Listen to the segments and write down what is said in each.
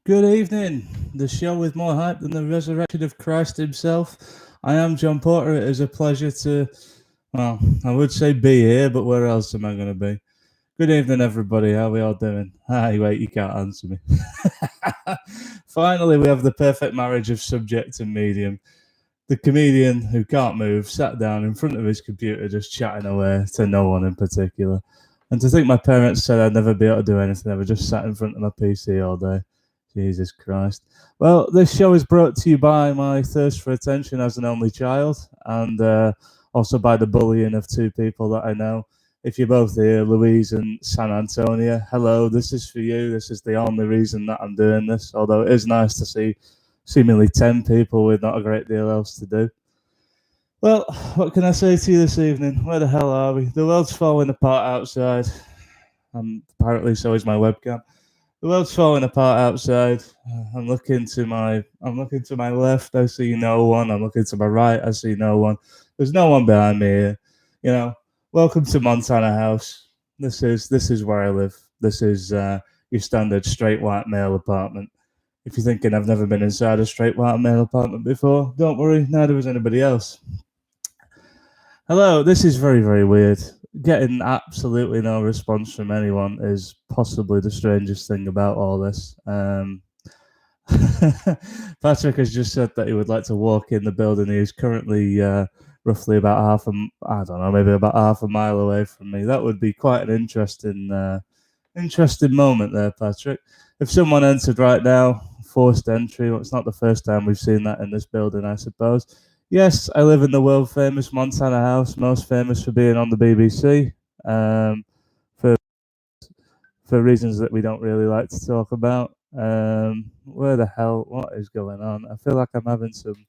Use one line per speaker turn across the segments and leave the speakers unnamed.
Good evening. The show with more hype than the resurrection of Christ himself. I am John Porter. It is a pleasure to, well, I would say be here, but where else am I going to be? Good evening, everybody. How are we all doing? Hi, wait, you can't answer me. Finally, we have the perfect marriage of subject and medium. The comedian who can't move sat down in front of his computer just chatting away to no one in particular. And to think my parents said I'd never be able to do anything, I just sat in front of my PC all day. Jesus Christ. Well, this show is brought to you by my thirst for attention as an only child and also by the bullying of two people that I know. If you're both here, Louise and San Antonio, hello, this is for you. This is the only reason that I'm doing this, although it is nice to see seemingly 10 people with not a great deal else to do. Well, what can I say to you this evening? Where the hell are we? The world's falling apart outside. Apparently, so is my webcam. The world's falling apart outside. I'm looking to my left. I see no one. I'm looking to my right. I see no one. There's no one behind me here. You know, welcome to Montana House. This is where I live. This is your standard straight white male apartment. If you're thinking I've never been inside a straight white male apartment before, don't worry. Neither has anybody else. Hello. This is very very weird. Getting absolutely no response from anyone is possibly the strangest thing about all this. Patrick has just said that he would like to walk in the building. He is currently roughly about I don't know, maybe about half a mile away from me. That would be quite an interesting moment there, Patrick. If someone entered right now, forced entry, well, it's not the first time we've seen that in this building, I suppose. Yes, I live in the world famous Montana House, most famous for being on the BBC, for reasons that we don't really like to talk about. Where the hell? What is going on? I feel like I'm having some.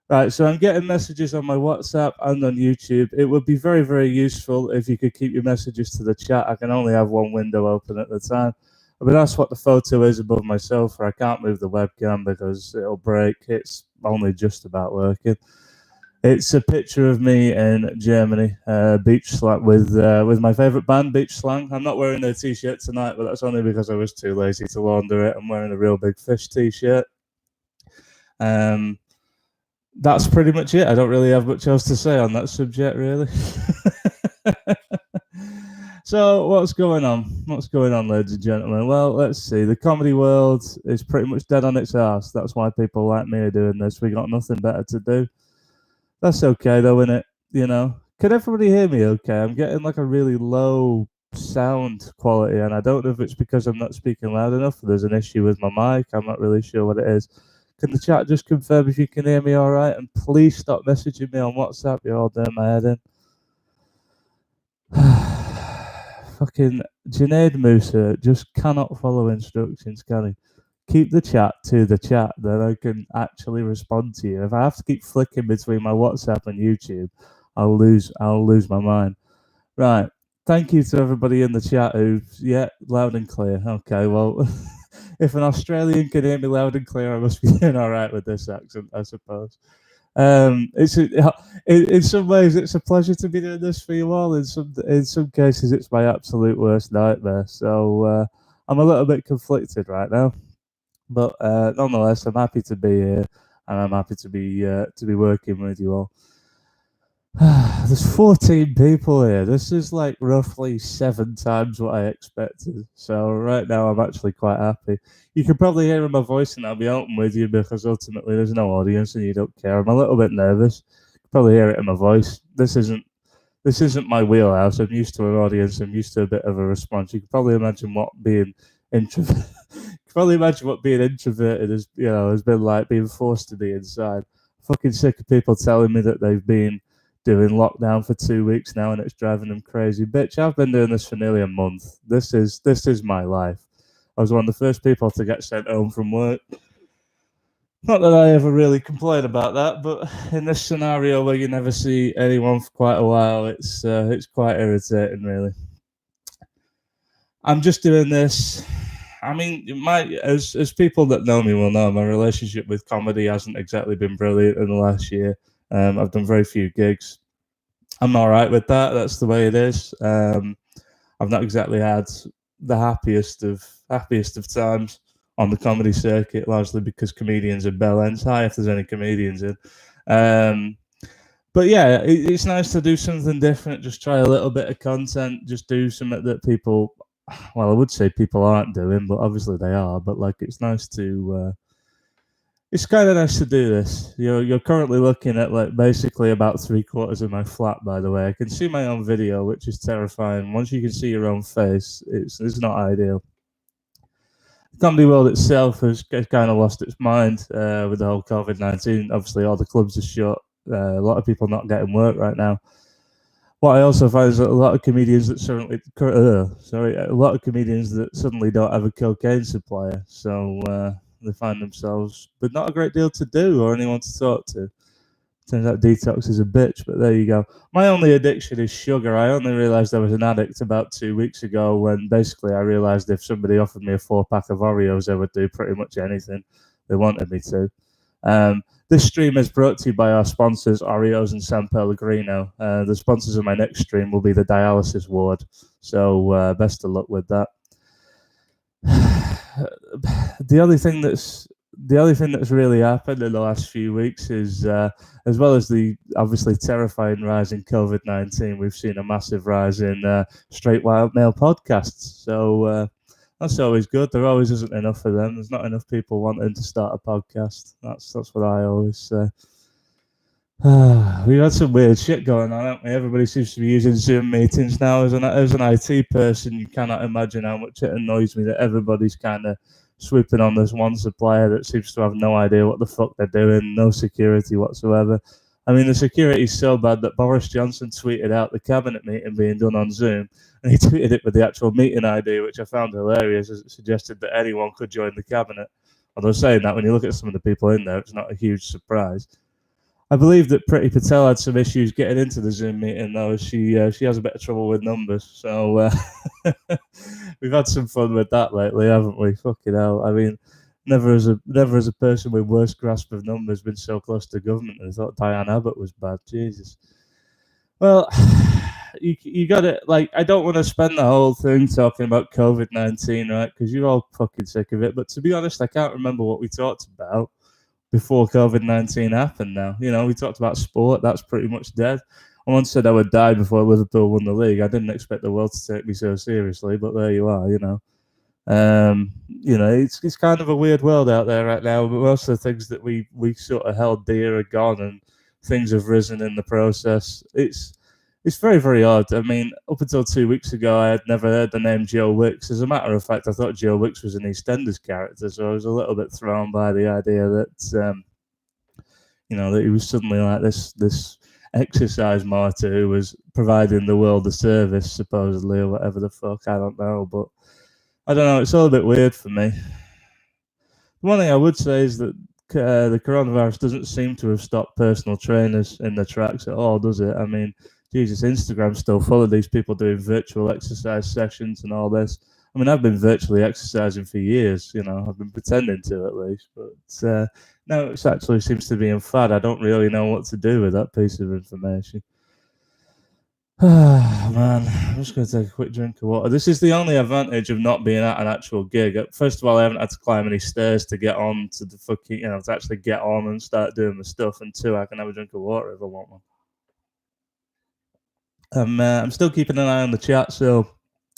Right, so I'm getting messages on my WhatsApp and on YouTube. It would be very, very useful if you could keep your messages to the chat. I can only have one window open at the time. I've been asked what the photo is above my sofa. I can't move the webcam because it'll break. It's only just about working. It's a picture of me in Germany, beach slang with my favourite band, Beach Slang. I'm not wearing their t-shirt tonight, but that's only because I was too lazy to launder it. I'm wearing a Real Big Fish t-shirt. That's pretty much it. I don't really have much else to say on that subject, really. So, what's going on? What's going on, ladies and gentlemen? Well, let's see. The comedy world is pretty much dead on its ass. That's why people like me are doing this. We got nothing better to do. That's okay, though, isn't it? You know? Can everybody hear me okay? I'm getting like a really low sound quality, and I don't know if it's because I'm not speaking loud enough or there's an issue with my mic. I'm not really sure what it is. Can the chat just confirm if you can hear me all right? And please stop messaging me on WhatsApp. You're all doing my head in. Fucking Junaid Musa just cannot follow instructions, can he? Keep the chat to the chat, then I can actually respond to you. If I have to keep flicking between my WhatsApp and YouTube, I'll lose my mind. Right. Thank you to everybody in the chat who's loud and clear. Okay, well if an Australian can hear me loud and clear, I must be doing all right with this accent, I suppose. In some ways, it's a pleasure to be doing this for you all. In some cases, it's my absolute worst nightmare. So I'm a little bit conflicted right now, but nonetheless, I'm happy to be here, and I'm happy to be working with you all. There's 14 people here. This is like roughly 7 times what I expected. So right now I'm actually quite happy. You can probably hear in my voice, and I'll be open with you because ultimately there's no audience and you don't care. I'm a little bit nervous. You can probably hear it in my voice. This isn't my wheelhouse. I'm used to an audience. I'm used to a bit of a response. You can probably imagine what being introverted. Has been like, being forced to be inside. I'm fucking sick of people telling me that they've been doing lockdown for 2 weeks now and it's driving them crazy. Bitch, I've been doing this for nearly a month. This is my life. I was one of the first people to get sent home from work. Not that I ever really complain about that, but in this scenario where you never see anyone for quite a while, it's quite irritating, really. I'm just doing this. I mean, as people that know me will know, my relationship with comedy hasn't exactly been brilliant in the last year. I've done very few gigs. I'm all right with that. That's the way it is. I've not exactly had the happiest of times on the comedy circuit, largely because comedians are bell ends high if there's any comedians in. But yeah, it's nice to do something different, just try a little bit of content, just do something that people, well, I would say people aren't doing, but obviously they are. But like, it's nice to, it's kind of nice to do this. You're currently looking at like basically about 3/4 of my flat, by the way. I can see my own video, which is terrifying. Once you can see your own face, it's not ideal. The comedy world itself has kind of lost its mind with the whole COVID-19. Obviously, all the clubs are shut. A lot of people not getting work right now. What I also find is that a lot of comedians that a lot of comedians that suddenly don't have a cocaine supplier, so they find themselves with not a great deal to do or anyone to talk to. Turns out detox is a bitch, but there you go. My only addiction is sugar. I only realised I was an addict about 2 weeks ago when basically I realised if somebody offered me a 4-pack of Oreos, I would do pretty much anything they wanted me to. This stream is brought to you by our sponsors, Oreos and San Pellegrino. The sponsors of my next stream will be the dialysis ward, so best of luck with that. The other thing that's really happened in the last few weeks is, as well as the obviously terrifying rise in COVID-19, we've seen a massive rise in straight white male podcasts. So that's always good. There always isn't enough of them. There's not enough people wanting to start a podcast. That's what I always say. We've had some weird shit going on, haven't we? Everybody seems to be using Zoom meetings now. As an IT person, you cannot imagine how much it annoys me that everybody's kind of swooping on this one supplier that seems to have no idea what the fuck they're doing, no security whatsoever. I mean, the security is so bad that Boris Johnson tweeted out the cabinet meeting being done on Zoom, and he tweeted it with the actual meeting ID, which I found hilarious, as it suggested that anyone could join the cabinet. Although saying that, when you look at some of the people in there, it's not a huge surprise. I believe that Priti Patel had some issues getting into the Zoom meeting, though. She has a bit of trouble with numbers, so we've had some fun with that lately, haven't we? Fucking hell! I mean, never as a person with worse grasp of numbers been so close to government. I thought Diane Abbott was bad. Jesus. Well, you got it. Like, I don't want to spend the whole thing talking about COVID-19, right? Because you're all fucking sick of it. But to be honest, I can't remember what we talked about before COVID-19 happened now. We talked about sport. That's pretty much dead. I once said I would die before Liverpool won the league. I didn't expect the world to take me so seriously, but there you are, it's kind of a weird world out there right now, but most of the things that we sort of held dear are gone, and things have risen in the process. It's very, very odd. I mean, up until 2 weeks ago, I had never heard the name Joe Wicks. As a matter of fact, I thought Joe Wicks was an EastEnders character, so I was a little bit thrown by the idea that, that he was suddenly like this exercise martyr who was providing the world a service, supposedly, or whatever the fuck. I don't know, but I don't know. It's all a bit weird for me. One thing I would say is that the coronavirus doesn't seem to have stopped personal trainers in their tracks at all, does it? I mean, Jesus, Instagram's still full of these people doing virtual exercise sessions and all this. I mean, I've been virtually exercising for years, I've been pretending to at least, but now it actually seems to be in fad. I don't really know what to do with that piece of information. Man, I'm just going to take a quick drink of water. This is the only advantage of not being at an actual gig. First of all, I haven't had to climb any stairs to get on to the fucking, to actually get on and start doing the stuff. And two, I can have a drink of water if I want one. I'm still keeping an eye on the chat, so if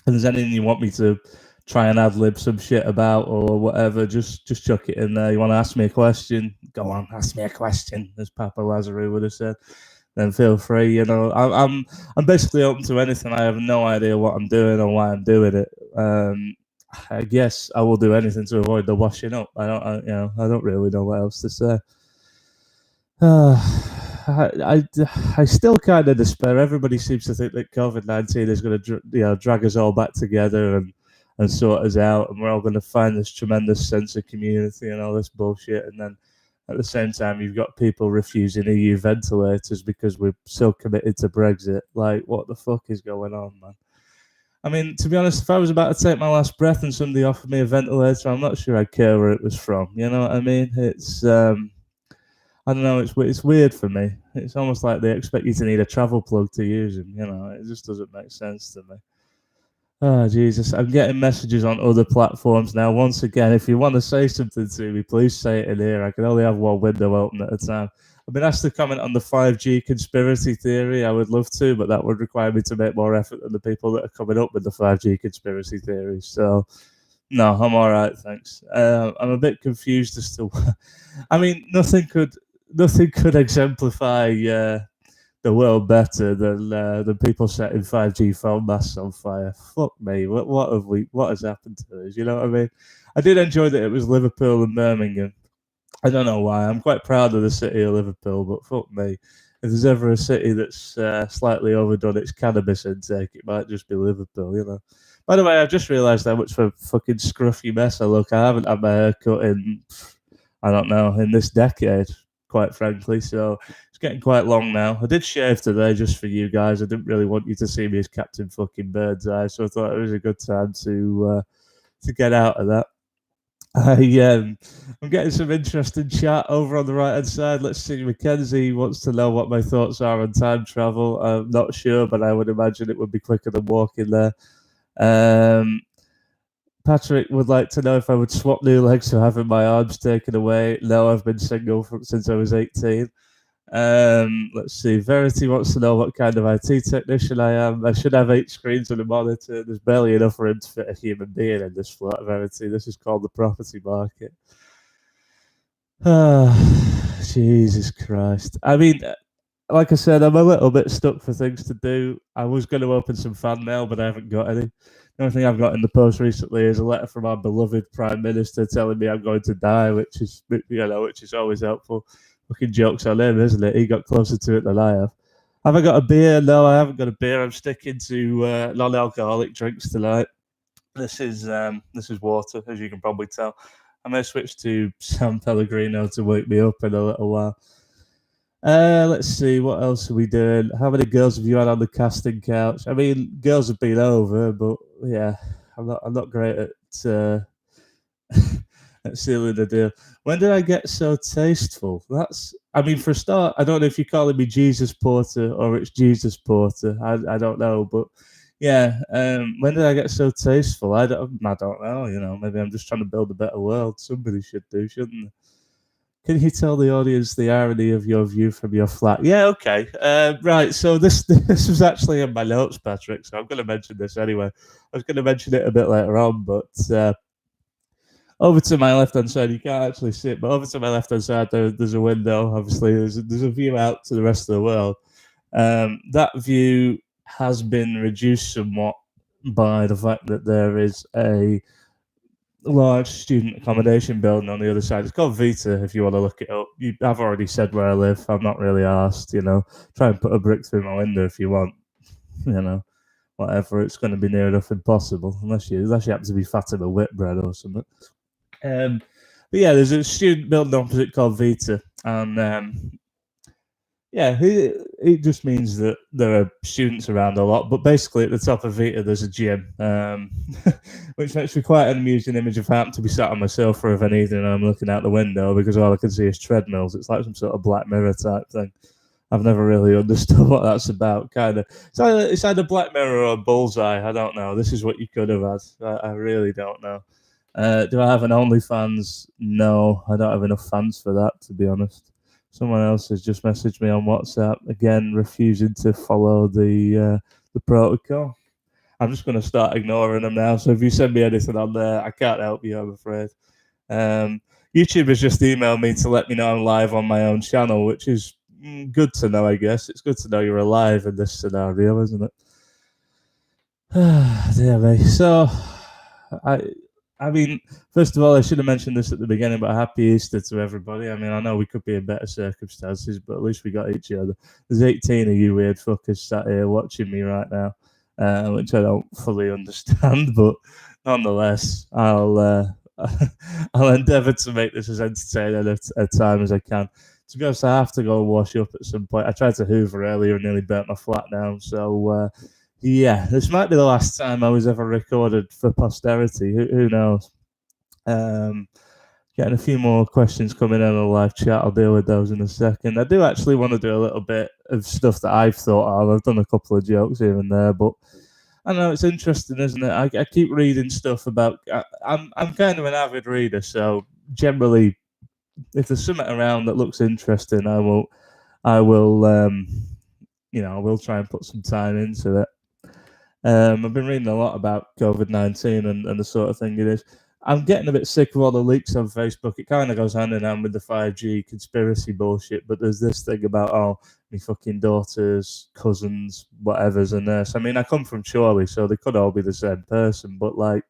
there's anything you want me to try and ad-lib some shit about or whatever, just chuck it in there. You want to ask me a question? Go on, ask me a question, as Papa Lazarou would have said. Then feel free. I'm basically open to anything. I have no idea what I'm doing or why I'm doing it. I guess I will do anything to avoid the washing up. I don't really know what else to say. I still kind of despair. Everybody seems to think that COVID-19 is going to drag us all back together and sort us out, and we're all going to find this tremendous sense of community and all this bullshit. And then at the same time, you've got people refusing EU ventilators because we're so committed to Brexit. Like, what the fuck is going on, man? I mean, to be honest, if I was about to take my last breath and somebody offered me a ventilator, I'm not sure I'd care where it was from. You know what I mean? It's I don't know. It's weird for me. It's almost like they expect you to need a travel plug to use them. It just doesn't make sense to me. Oh, Jesus. I'm getting messages on other platforms now. Once again, if you want to say something to me, please say it in here. I can only have one window open at a time. I've been asked to comment on the 5G conspiracy theory. I would love to, but that would require me to make more effort than the people that are coming up with the 5G conspiracy theory. So, no, I'm all right, thanks. I'm a bit confused as to. I mean, nothing could exemplify the world better than people setting 5G phone masts on fire. Fuck me, what has happened to us? You know what I mean? I did enjoy that it was Liverpool and Birmingham. I don't know why. I'm quite proud of the city of Liverpool, but fuck me, if there's ever a city that's slightly overdone its cannabis intake, it might just be Liverpool. You know. By the way, I've just realised how much of a fucking scruffy mess I look. I haven't had my hair cut in, I don't know, in this decade, quite frankly. So it's getting quite long now. I did shave today just for you guys. I didn't really want you to see me as Captain fucking Birdseye, so I thought it was a good time to get out of that. I'm getting some interesting chat over on the right hand side. Let's see. Mackenzie wants to know what my thoughts are on time travel. I'm not sure, but I would imagine it would be quicker than walking there. Um, Patrick would like to know if I would swap new legs for having my arms taken away. No, I've been single since I was 18. Let's see. Verity wants to know what kind of IT technician I am. I should have 8 screens and a monitor. There's barely enough room to fit a human being in this flat, Verity. This is called the property market. Jesus Christ. I mean, like I said, I'm a little bit stuck for things to do. I was going to open some fan mail, but I haven't got any. The only thing I've got in the post recently is a letter from our beloved Prime Minister telling me I'm going to die, which is always helpful. Fucking joke's on him, isn't it? He got closer to it than I have. Have I got a beer? No, I haven't got a beer. I'm sticking to non-alcoholic drinks tonight. This is water, as you can probably tell. I may switch to San Pellegrino to wake me up in a little while. Let's see, what else are we doing? How many girls have you had on the casting couch? I mean, girls have been over, but yeah, I'm not great at at sealing the deal. When did I get so tasteful? I mean, for a start, I don't know if you're calling me Jesus Porter or it's Jesus Porter. I don't know, but yeah. When did I get so tasteful? I don't know. You know, maybe I'm just trying to build a better world. Somebody should do, shouldn't they? Can you tell the audience the irony of your view from your flat? Yeah, okay. Right, so this this was actually in my notes, Patrick, so I'm going to mention this anyway. I was going to mention it a bit later on, but over to my left-hand side, you can't actually see it, but over to my left-hand side, there's a window. Obviously, there's a view out to the rest of the world. That view has been reduced somewhat by the fact that there is a large student accommodation building on the other side. It's called Vita, if you want to look it up. I've already said where I live. I'm not really asked, you know. Try and put a brick through my window if you want, you know. Whatever, it's going to be near enough impossible, unless you happen to be Fatima Whitbread or something. But yeah, there's a student building opposite called Vita, and yeah, it just means that there are students around a lot. But basically, at the top of Vita, there's a gym, which makes me quite an amusing image of how to be sat on my sofa of an evening and I'm looking out the window because all I can see is treadmills. It's like some sort of Black Mirror type thing. I've never really understood what that's about. Kind of, it's either Black Mirror or Bullseye. I don't know. This is what you could have had. I really don't know. Do I have an OnlyFans? No, I don't have enough fans for that, to be honest. Someone else has just messaged me on WhatsApp, again, refusing to follow the protocol. I'm just going to start ignoring them now. So if you send me anything on there, I can't help you, I'm afraid. YouTube has just emailed me to let me know I'm live on my own channel, which is good to know, I guess. It's good to know you're alive in this scenario, isn't it? Dear me. So, I mean, first of all, I should have mentioned this at the beginning, but happy Easter to everybody. I mean, I know we could be in better circumstances, but at least we got each other. There's 18 of you weird fuckers sat here watching me right now, which I don't fully understand, but nonetheless, I'll endeavour to make this as entertaining a time as I can. To be honest, I have to go and wash up at some point. I tried to hoover earlier and nearly burnt my flat down, so yeah, this might be the last time I was ever recorded for posterity. Who knows? Getting a few more questions coming in on the live chat. I'll deal with those in a second. I do actually want to do a little bit of stuff that I've thought of. I've done a couple of jokes here and there, but I know it's interesting, isn't it? I keep reading stuff about. I'm kind of an avid reader, so generally, if there's something around that looks interesting, I will I will try and put some time into it. I've been reading a lot about COVID-19 and the sort of thing it is. I'm getting a bit sick of all the leaks on Facebook. It kind of goes hand in hand with the 5G conspiracy bullshit, but there's this thing about, oh, my fucking daughters, cousins, whatever's a nurse. I mean, I come from Chorley, so they could all be the same person, but like,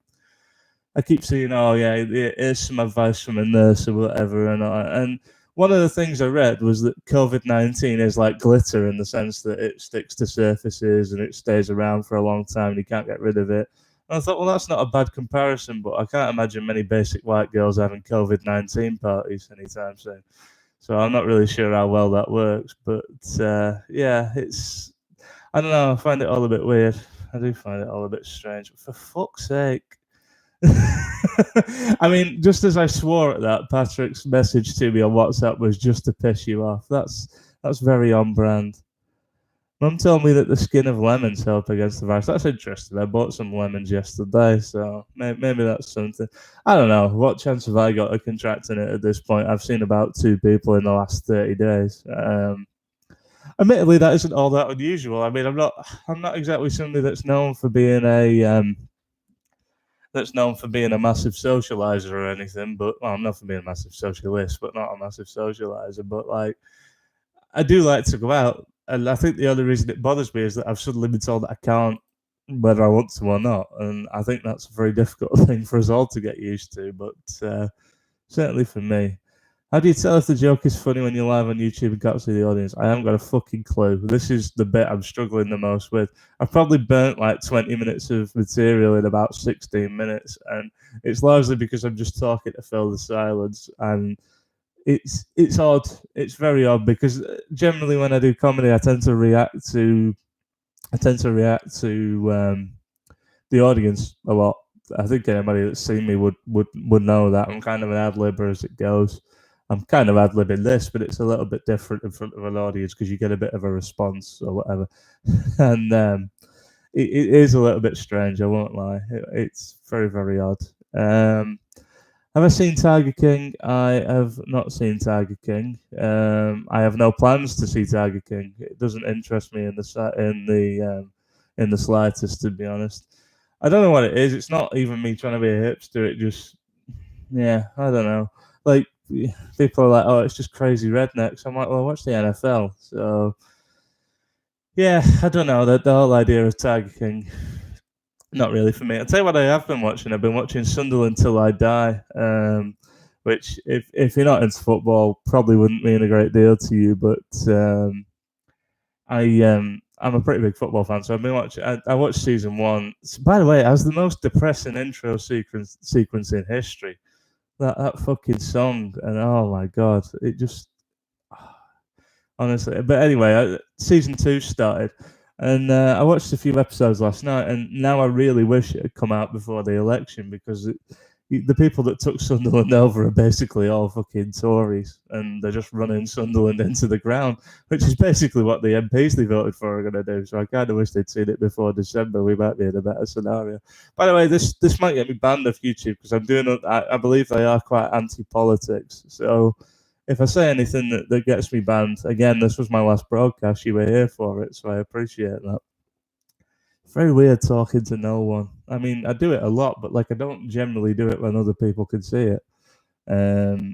I keep seeing, oh yeah, here's some advice from a nurse or whatever, and one of the things I read was that COVID-19 is like glitter in the sense that it sticks to surfaces and it stays around for a long time and you can't get rid of it. And I thought, well, that's not a bad comparison, but I can't imagine many basic white girls having COVID-19 parties anytime soon. So I'm not really sure how well that works, but yeah, it's I don't know. I find it all a bit weird. I do find it all a bit strange. For fuck's sake. I mean, just as I swore at that, Patrick's message to me on WhatsApp was just to piss you off. That's very on brand. Mum told me that the skin of lemons help against the virus. That's interesting. I bought some lemons yesterday, so maybe that's something. I don't know. What chance have I got of contracting it at this point? I've seen about 2 people in the last 30 days. Admittedly, that isn't all that unusual. I mean, I'm not exactly somebody that's known for being a massive socializer or anything, but well, I'm not for being a massive socialist, but not a massive socializer. But like, I do like to go out, and I think the only reason it bothers me is that I've suddenly been told that I can't, whether I want to or not, and I think that's a very difficult thing for us all to get used to. But certainly for me, how do you tell if the joke is funny when you're live on YouTube and can't see the audience? I haven't got a fucking clue. This is the bit I'm struggling the most with. I've probably burnt like 20 minutes of material in about 16 minutes, and it's largely because I'm just talking to fill the silence. And it's odd. It's very odd because generally when I do comedy, I tend to react to the audience a lot. I think anybody that's seen me would know that I'm kind of an ad libber as it goes. I'm kind of ad libbing this, but it's a little bit different in front of an audience because you get a bit of a response or whatever, and it is a little bit strange. I won't lie. It's very very odd. Have I seen Tiger King? I have not seen Tiger King. I have no plans to see Tiger King. It doesn't interest me in the slightest, to be honest. I don't know what it is. It's not even me trying to be a hipster. It just, yeah, I don't know. Like, people are like, oh, it's just crazy rednecks. I'm like, well, I watch the NFL. So, yeah, I don't know. The whole idea of Tiger King, not really for me. I'll tell you what I have been watching. I've been watching Sunderland Till I Die, which, if you're not into football, probably wouldn't mean a great deal to you. But I'm a pretty big football fan, so I've been watching. I watched season 1. By the way, it has the most depressing intro sequence in history. That fucking song, and oh my god, it just honestly. But anyway, season 2 started, and I watched a few episodes last night, and now I really wish it had come out before the election because the people that took Sunderland over are basically all fucking Tories, and they're just running Sunderland into the ground, which is basically what the MPs they voted for are going to do. So I kind of wish they'd seen it before December. We might be in a better scenario. By the way, this might get me banned off YouTube because I believe they are quite anti-politics. So if I say anything that gets me banned, again, this was my last broadcast. You were here for it, so I appreciate that. Very weird talking to no one. I mean, I do it a lot, but like I don't generally do it when other people can see it.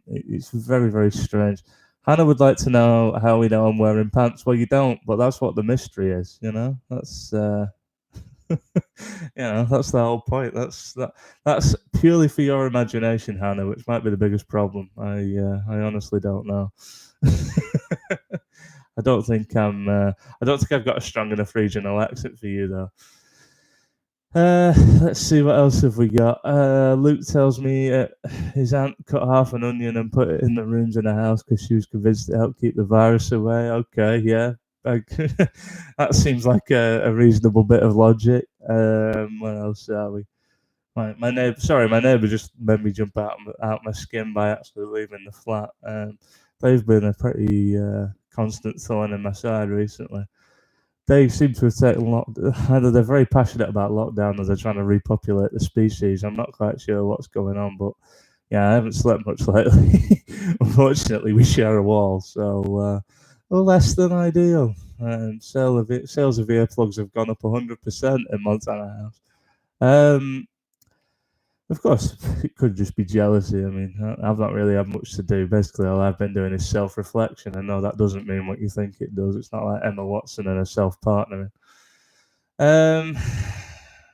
It's very, very strange. Hannah would like to know how we know I'm wearing pants. Well, you don't, but that's what the mystery is. You know, that's that's the whole point. That's purely for your imagination, Hannah, which might be the biggest problem. I honestly don't know. I don't think I've got a strong enough regional accent for you though. Let's see, what else have we got? Luke tells me his aunt cut half an onion and put it in the rooms in the house because she was convinced it helped keep the virus away. Okay, yeah, that seems like a reasonable bit of logic. What else are we? My neighbour just made me jump out my skin by actually leaving the flat. They've been a pretty constant thorn in my side recently. they seem to have taken either they're very passionate about lockdown or they're trying to repopulate the species. I'm not quite sure what's going on, but yeah, I haven't slept much lately. Unfortunately, we share a wall, so less than ideal. Sales of earplugs have gone up 100% in Montana House. Of course, it could just be jealousy. I mean, I've not really had much to do. Basically, all I've been doing is self-reflection. I know that doesn't mean what you think it does. It's not like Emma Watson and her self-partnering. Um,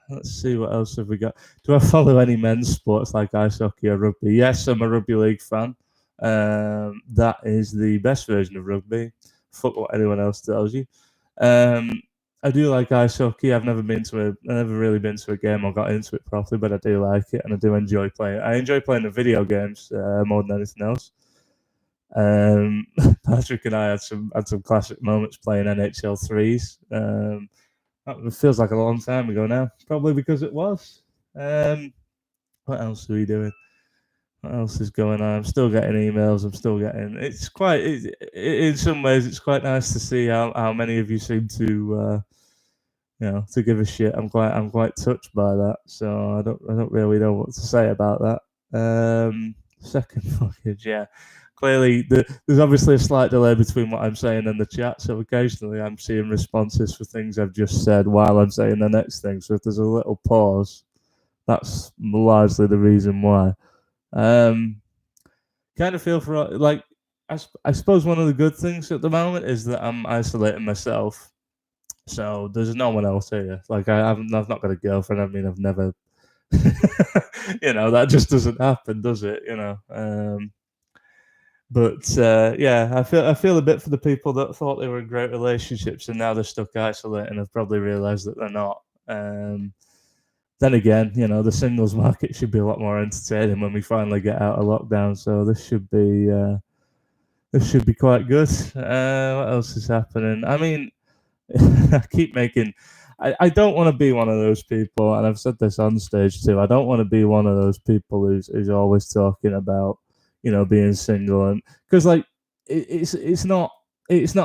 let's see, what else have we got? Do I follow any men's sports like ice hockey or rugby? Yes, I'm a rugby league fan. That is the best version of rugby. Fuck what anyone else tells you. I do like ice hockey. I've never really been to a game or got into it properly, but I do like it and I do enjoy playing. I enjoy playing the video games more than anything else. Patrick and I had some classic moments playing NHL threes. It feels like a long time ago now, probably because it was. What else are we doing? What else is going on? I'm still getting emails. It's quite. In some ways, it's quite nice to see how many of you seem to, to give a shit. I'm quite touched by that. So I don't really know what to say about that. Second fuckage, yeah. Clearly, there's obviously a slight delay between what I'm saying and the chat. So occasionally, I'm seeing responses for things I've just said while I'm saying the next thing. So if there's a little pause, that's largely the reason why. Kind of feel for like I suppose one of the good things at the moment is that I'm isolating myself, so there's no one else here. Like I've not got a girlfriend. I mean, I've never, that just doesn't happen, does it? But yeah, I feel a bit for the people that thought they were in great relationships and now they're stuck isolated and have probably realised that they're not. Then again, the singles market should be a lot more entertaining when we finally get out of lockdown. So this should be quite good. What else is happening? I mean, I don't want to be one of those people, and I've said this on stage too. I don't want to be one of those people who's always talking about being single, and because like it's not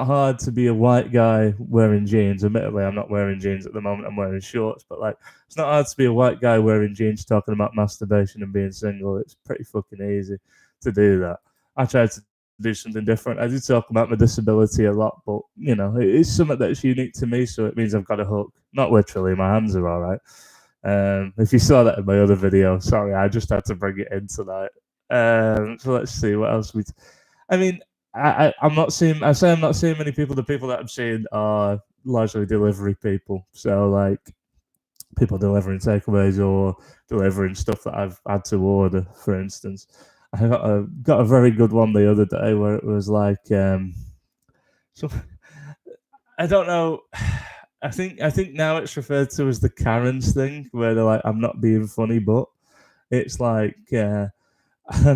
hard to be a white guy wearing jeans. Admittedly, I'm not wearing jeans at the moment. I'm wearing shorts, but like it's not hard to be a white guy wearing jeans talking about masturbation and being single. It's pretty fucking easy to do that. I tried to do something different. I do talk about my disability a lot, but it is something that's unique to me, so it means I've got a hook. Not literally, my hands are all right. If you saw that in my other video, sorry, I just had to bring it in tonight. So let's see what else I mean, I'm not seeing many people. The people that I'm seeing are largely delivery people. So like people delivering takeaways or delivering stuff that I've had to order, for instance. I got a very good one the other day where it was like, so I don't know. I think now it's referred to as the Karens thing, where they're like, I'm not being funny, but it's like, and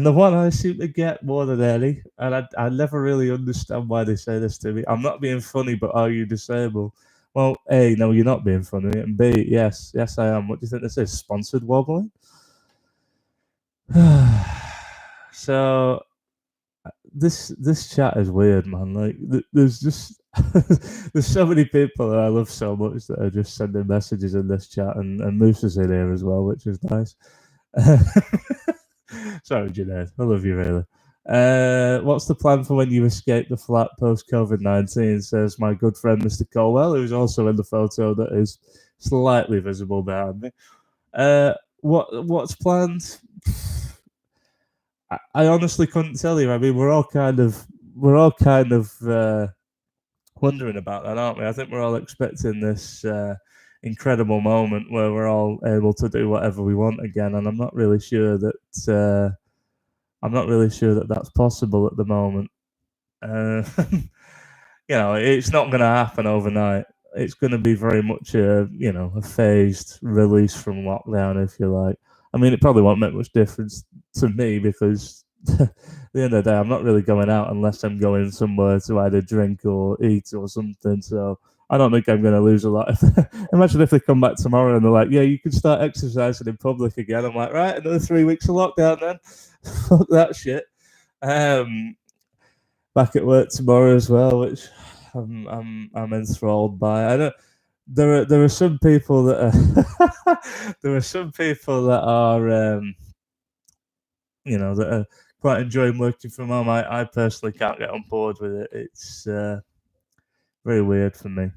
the one I seem to get more than any, and I never really understand why they say this to me. I'm not being funny, but are you disabled? Well, A, no, you're not being funny, and B, yes, I am. What do you think this is? Sponsored wobbling? So this chat is weird, man. Like there's just there's so many people that I love so much that are just sending messages in this chat, and Moose is in here as well, which is nice. Sorry, Junaid, I love you really. What's the plan for when you escape the flat post COVID-19? Says my good friend Mr. Corral, who's also in the photo that is slightly visible behind me. What's planned? I honestly couldn't tell you. I mean, we're all kind of wondering about that, aren't we? I think we're all expecting this incredible moment where we're all able to do whatever we want again, and I'm not really sure that that's possible at the moment. It's not going to happen overnight. It's going to be very much a phased release from lockdown, if you like. I mean, it probably won't make much difference to me because at the end of the day, I'm not really going out unless I'm going somewhere to either drink or eat or something. So I don't think I'm going to lose a lot. Imagine if they come back tomorrow and they're like, yeah, you can start exercising in public again. I'm like, right, another 3 weeks of lockdown then. Fuck that shit. Back at work tomorrow as well, which I'm enthralled by. I don't. There are some people that are there are some people that are that are quite enjoying working from home. I personally can't get on board with it. It's very weird for me.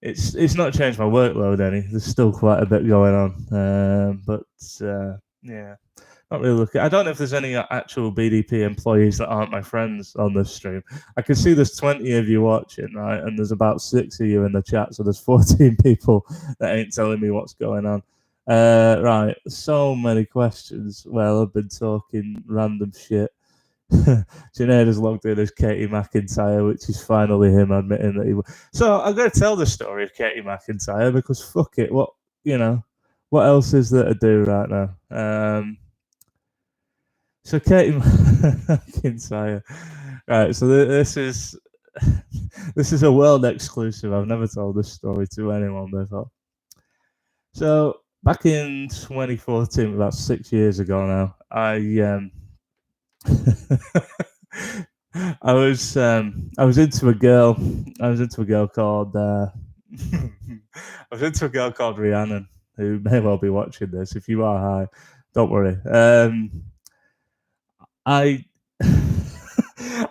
It's not changed my workload any. There's still quite a bit going on, but yeah, not really looking. I don't know if there's any actual BDP employees that aren't my friends on this stream. I can see there's 20 of you watching, right? And there's about 6 of you in the chat, so there's 14 people that ain't telling me what's going on. Right, so many questions. Well, I've been talking random shit. Junaid has logged in as Katie McIntyre, which is finally him admitting that he. So I'm going to tell the story of Katie McIntyre because fuck it, what else is there to do right now? So Katie McIntyre, right? So this is this is a world exclusive. I've never told this story to anyone before. So back in 2014, about 6 years ago now, I was into a girl. I was into a girl called Rhiannon, who may well be watching this. If you are, hi. Don't worry. I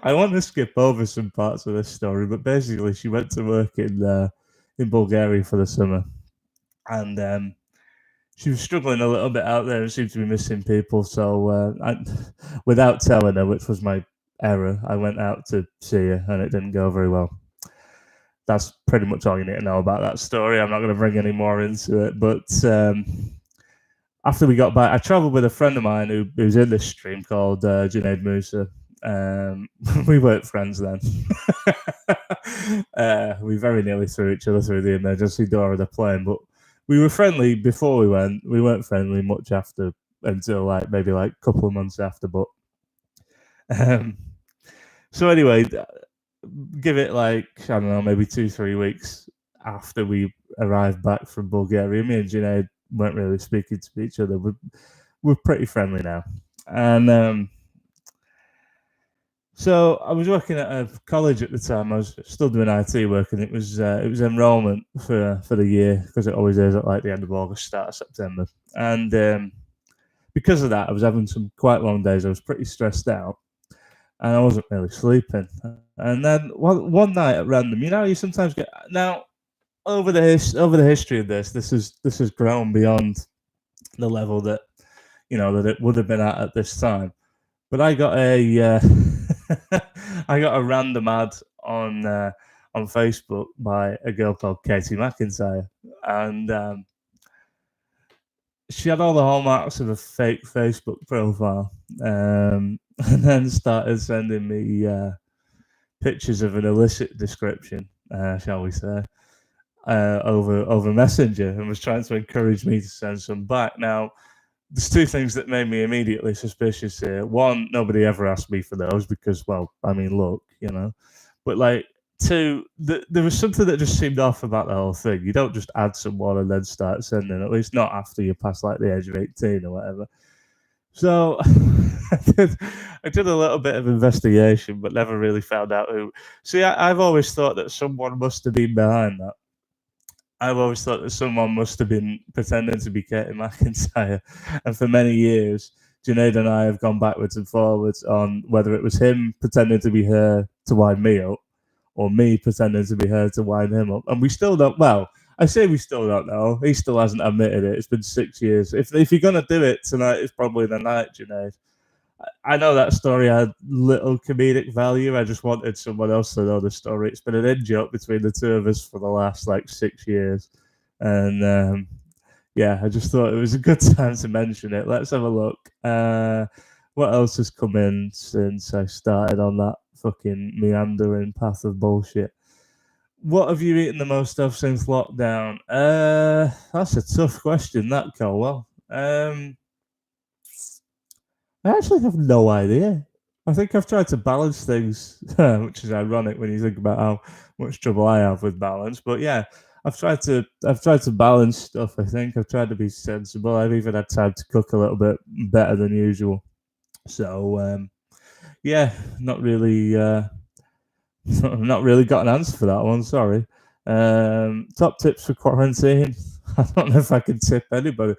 I want to skip over some parts of this story, but basically, she went to work in Bulgaria for the summer, and she was struggling a little bit out there and seemed to be missing people. So, without telling her, which was my error, I went out to see her, and it didn't go very well. That's pretty much all you need to know about that story. I'm not going to bring any more into it, but after we got back, I travelled with a friend of mine who's in this stream called Junaid Musa. We weren't friends then. We very nearly threw each other through the emergency door of the plane, but we were friendly before we went. We weren't friendly much after, until maybe a couple of months after. But so anyway, give it I don't know, maybe 2-3 weeks after we arrived back from Bulgaria, me and Junaid weren't really speaking to each other. We're pretty friendly now, and so I was working at a college at the time. I was still doing IT work, and it was enrollment for the year, because it always is at the end of August, start of September. And because of that, I was having some quite long days. I was pretty stressed out, and I wasn't really sleeping. And then one night at random, you sometimes get now over the history of this has grown beyond the level that that it would have been at this time. But I got a I got a random ad on Facebook by a girl called Katie McIntyre, and she had all the hallmarks of a fake Facebook profile, and then started sending me pictures of an illicit description, shall we say, over Messenger, and was trying to encourage me to send some back. Now, there's two things that made me immediately suspicious here. One, nobody ever asked me for those because, well, I mean, look, But two, there was something that just seemed off about the whole thing. You don't just add someone and then start sending, at least not after you pass the age of 18 or whatever. So I did a little bit of investigation, but never really found out who. See, I've always thought that someone must have been behind that. I've always thought that someone must have been pretending to be Katie McIntyre. And for many years, Junaid and I have gone backwards and forwards on whether it was him pretending to be her to wind me up, or me pretending to be her to wind him up. And we still don't, well, I say we still don't know. He still hasn't admitted it. It's been 6 years. If you're going to do it tonight, it's probably the night, Junaid. I know that story had little comedic value. I just wanted someone else to know the story. It's been an in-joke between the two of us for the last 6 years. And yeah, I just thought it was a good time to mention it. Let's have a look. What else has come in since I started on that fucking meandering path of bullshit? What have you eaten the most of since lockdown? That's a tough question, that, Corral. I actually have no idea. I think I've tried to balance things, which is ironic when you think about how much trouble I have with balance. But yeah, I've tried to balance stuff. I think I've tried to be sensible. I've even had time to cook a little bit better than usual. So yeah, not really I've not really got an answer for that one. Sorry. Top tips for quarantine. I don't know if I can tip anybody.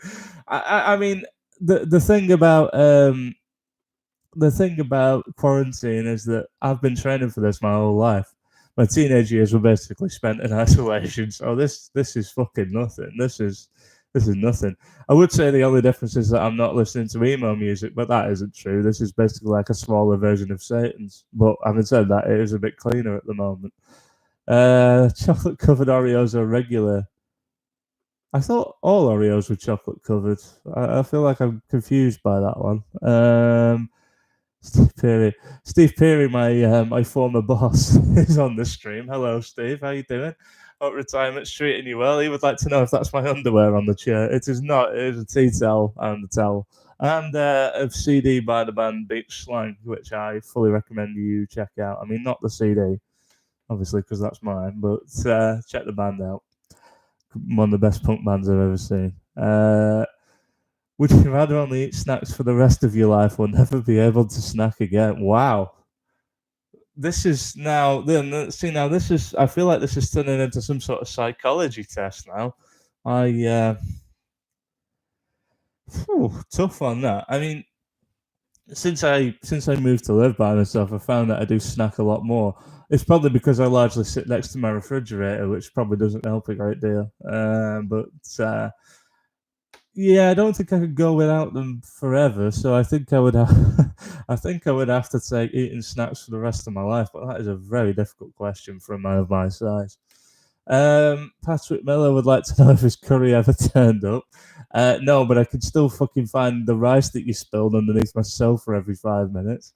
I mean, the thing about quarantine is that I've been training for this my whole life. My teenage years were basically spent in isolation, so this is fucking nothing. This is nothing. I would say the only difference is that I'm not listening to emo music, but that isn't true. This is basically like a smaller version of Satan's. But having said that, it is a bit cleaner at the moment. Chocolate covered Oreos are regular. I thought all Oreos were chocolate covered. I feel like I'm confused by that one. Steve Peary. Steve Peary, my former boss, is on the stream. Hello, Steve. How you doing? Hope retirement's treating you well. He would like to know if that's my underwear on the chair. It is not. It is a tea towel and a towel. And a CD by the band Beach Slang, which I fully recommend you check out. I mean, not the CD, obviously, because that's mine, but check the band out. One of the best punk bands I've ever seen. Would you rather only eat snacks for the rest of your life or never be able to snack again? Wow. This is now, see, now this is, I feel like this is turning into some sort of psychology test now. Tough on that. I mean, since I moved to live by myself, I found that I do snack a lot more. It's probably because I largely sit next to my refrigerator, which probably doesn't help a great deal. Yeah, I don't think I could go without them forever. So I think I would have, I think I would have to take eating snacks for the rest of my life. But that is a very difficult question for a man of my size. Patrick Miller would like to know if his curry ever turned up. No, but I could still fucking find the rice that you spilled underneath my sofa every 5 minutes.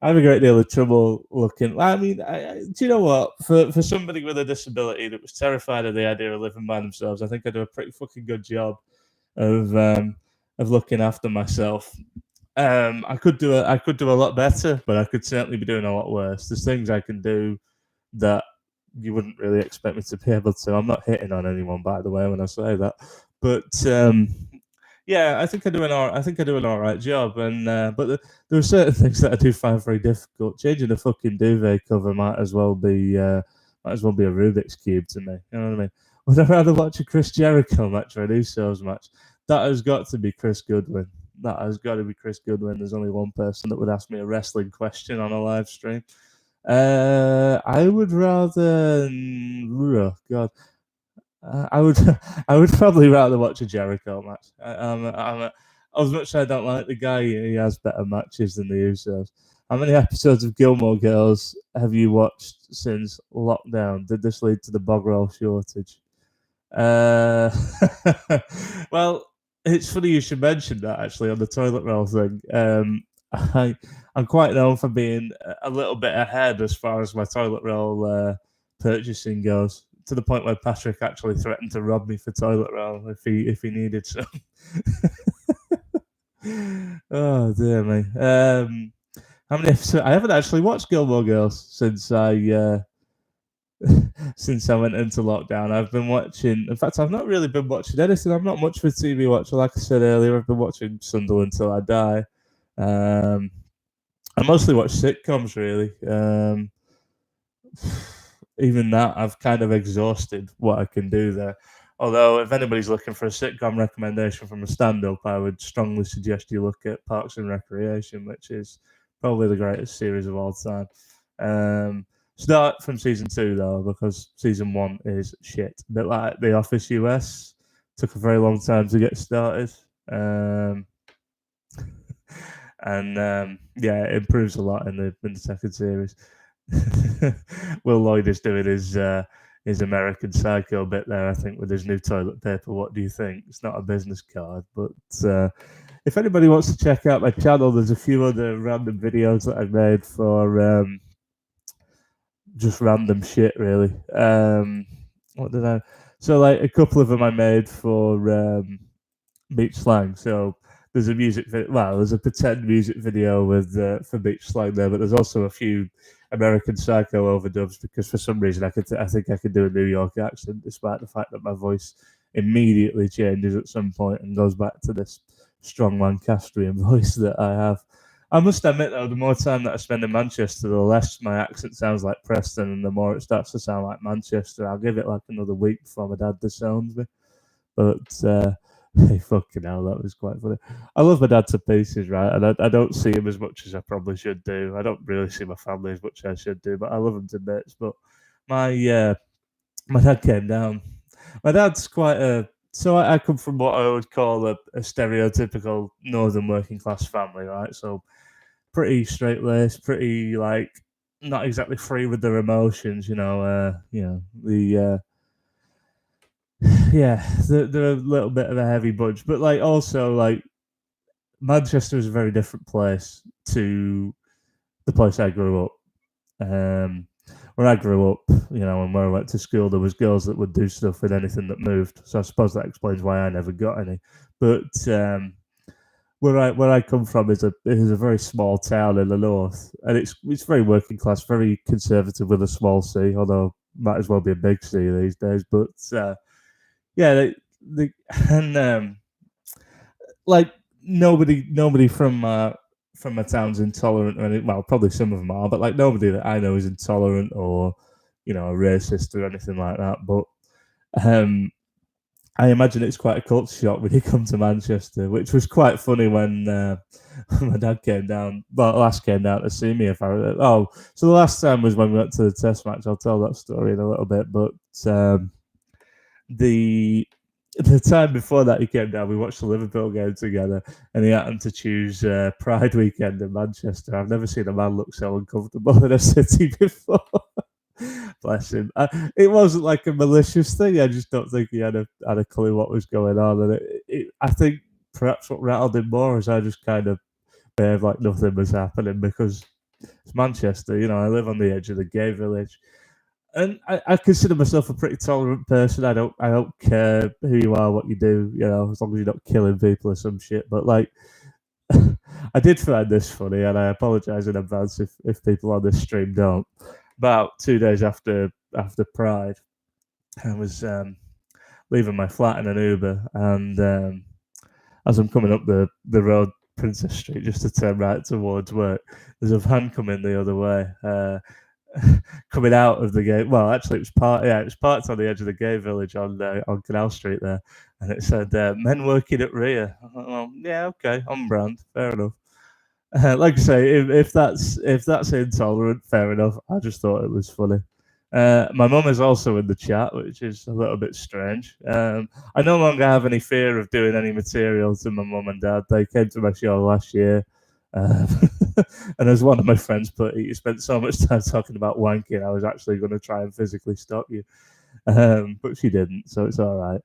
I have a great deal of trouble looking. I mean, do you know what? For somebody with a disability that was terrified of the idea of living by themselves, I think I do a pretty fucking good job of looking after myself. I could do a lot better, but I could certainly be doing a lot worse. There's things I can do that you wouldn't really expect me to be able to. I'm not hitting on anyone, by the way, when I say that. But yeah, I think I do an all right job. And but there are certain things that I do find very difficult. Changing a fucking duvet cover might as well be a Rubik's cube to me. You know what I mean? Would I rather watch a Chris Jericho match or an Usos match? That has got to be Chris Goodwin. That has got to be Chris Goodwin. There's only one person that would ask me a wrestling question on a live stream. I would rather. Oh God. I would I would probably rather watch a Jericho match. As much as I don't like the guy, he has better matches than the Usos. How many episodes of Gilmore Girls have you watched since lockdown? Did this lead to the bog roll shortage? Well, it's funny you should mention that actually on the toilet roll thing. I'm quite known for being a little bit ahead as far as my toilet roll purchasing goes, to the point where Patrick actually threatened to rob me for toilet roll if he needed some. Oh dear me. How many episodes? I haven't actually watched Gilmore Girls since I since I went into lockdown. I've been watching. In fact, I've not really been watching anything. I'm not much of a TV watcher. Like I said earlier, I've been watching Sunderland Till I Die. I mostly watch sitcoms, really. Even that, I've kind of exhausted what I can do there. Although, if anybody's looking for a sitcom recommendation from a stand-up, I would strongly suggest you look at Parks and Recreation, which is probably the greatest series of all time. Start from season 2 though, because season 1 is shit. A bit like The Office US, took a very long time to get started. Yeah, it improves a lot in the second series. Will Lloyd is doing his American Psycho bit there, I think, with his new toilet paper. What do you think? It's not a business card, but if anybody wants to check out my channel, there's a few other random videos that I've made for just random shit, really. What did I? So, like, a couple of them I made for Beach Slang. So there's a music video. Well, there's a pretend music video with for Beach Slang there, but there's also a few American Psycho overdubs because for some reason I think I could do a New York accent, despite the fact that my voice immediately changes at some point and goes back to this strong Lancastrian voice that I have. I must admit, though, the more time that I spend in Manchester, the less my accent sounds like Preston, and the more it starts to sound like Manchester. I'll give it like another week before my dad disowns me. But hey, fucking hell, that was quite funny. I love my dad to pieces, right? And I don't see him as much as I probably should do. I don't really see my family as much as I should do, but I love him to bits. But my my dad came down. My dad's quite a so I come from what I would call a stereotypical northern working class family, right? So pretty straight laced, pretty like not exactly free with their emotions, the yeah, they're a little bit of a heavy bunch, but like also like Manchester is a very different place to the place I grew up. Um, where I grew up, and where I went to school, there was girls that would do stuff with anything that moved. So I suppose that explains why I never got any. But where I come from is a very small town in the north, and it's very working class, very conservative with a small c, although might as well be a big c these days. But yeah, and like nobody from my town's intolerant or anything. Well, probably some of them are, but like nobody that I know is intolerant or a racist or anything like that. But um, I imagine it's quite a culture shock when you come to Manchester, which was quite funny when my dad came down. Well, last came down to see me. So the last time was when we went to the test match. I'll tell that story in a little bit, but the time before that he came down, we watched the Liverpool game together, and he happened to choose Pride weekend in Manchester. I've never seen a man look so uncomfortable in a city before. Bless him. It wasn't like a malicious thing. I just don't think he had a clue what was going on, and I think perhaps what rattled him more is I just kind of behaved like nothing was happening because it's Manchester. I live on the edge of the gay village. And I consider myself a pretty tolerant person. I don't care who you are, what you do, as long as you're not killing people or some shit. But like, I did find this funny, and I apologise in advance if people on this stream don't. About 2 days after Pride, I was leaving my flat in an Uber, and as I'm coming up the road, Princess Street, just to turn right towards work, there's a van coming the other way. Coming out of the gay. Well, actually, it was parked on the edge of the gay village on Canal Street there, and it said "men working at rear." I thought, well, yeah, okay, on brand, fair enough. Like I say, if that's intolerant, fair enough. I just thought it was funny. My mum is also in the chat, which is a little bit strange. I no longer have any fear of doing any material to my mum and dad. They came to my show last year. And as one of my friends put it, you spent so much time talking about wanking, I was actually going to try and physically stop you. But she didn't, so it's all right.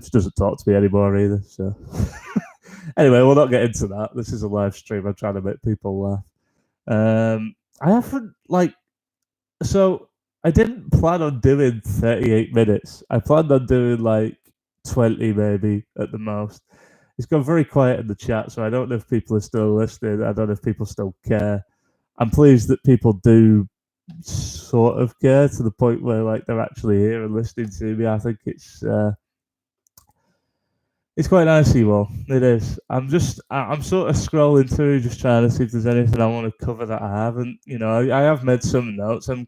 She doesn't talk to me anymore either. So anyway, we'll not get into that. This is a live stream. I'm trying to make people laugh. I haven't so I didn't plan on doing 38 minutes. I planned on doing like 20 maybe at the most. It's gone very quiet in the chat, so I don't know if people are still listening. I don't know if people still care. I'm pleased that people do sort of care to the point where like they're actually here and listening to me. I think it's quite nice, you all. It is. I'm sort of scrolling through, just trying to see if there's anything I want to cover that I haven't. I have made some notes. I'm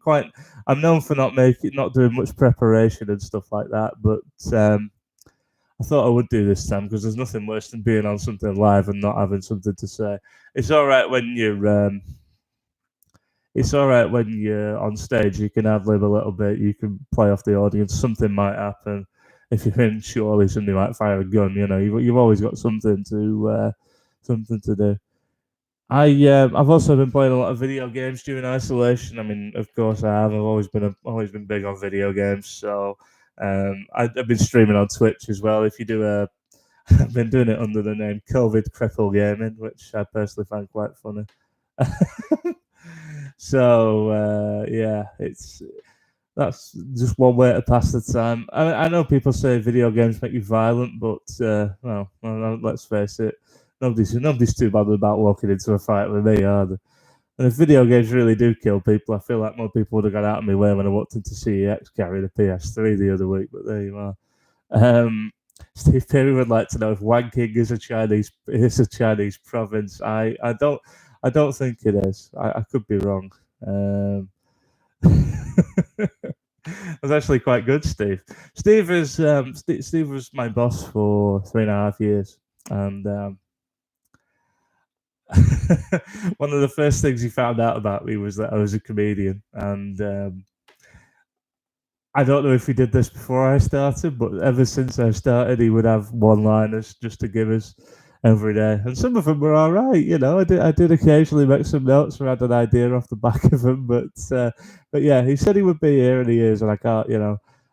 known for not doing much preparation and stuff like that, but I thought I would do this time because there's nothing worse than being on something live and not having something to say. It's all right when you're on stage. You can ad lib a little bit. You can play off the audience. Something might happen. If you're in Surely, somebody might fire a gun. You've always got something to do. I've also been playing a lot of video games during isolation. I mean, of course I have. I've always been big on video games. So I've been streaming on Twitch as well. If you do I've been doing it under the name COVID Cripple Gaming, which I personally find quite funny. So yeah, that's just one way to pass the time. I know people say video games make you violent, but well, let's face it, nobody's too bothered about walking into a fight with me, are they? And if video games really do kill people, I feel like more people would have got out of my way when I walked into CEX carrying a PS3 the other week. But there you are. Steve Perry would like to know if wanking is a Chinese province. I I don't think it is. I could be wrong. That's actually quite good, Steve. Steve was my boss for 3.5 years, and one of the first things he found out about me was that I was a comedian, and I don't know if he did this before I started, but ever since I started, he would have one-liners just to give us every day, and some of them were all right. I did occasionally make some notes or had an idea off the back of them, but yeah, he said he would be here, and he is, and I can't,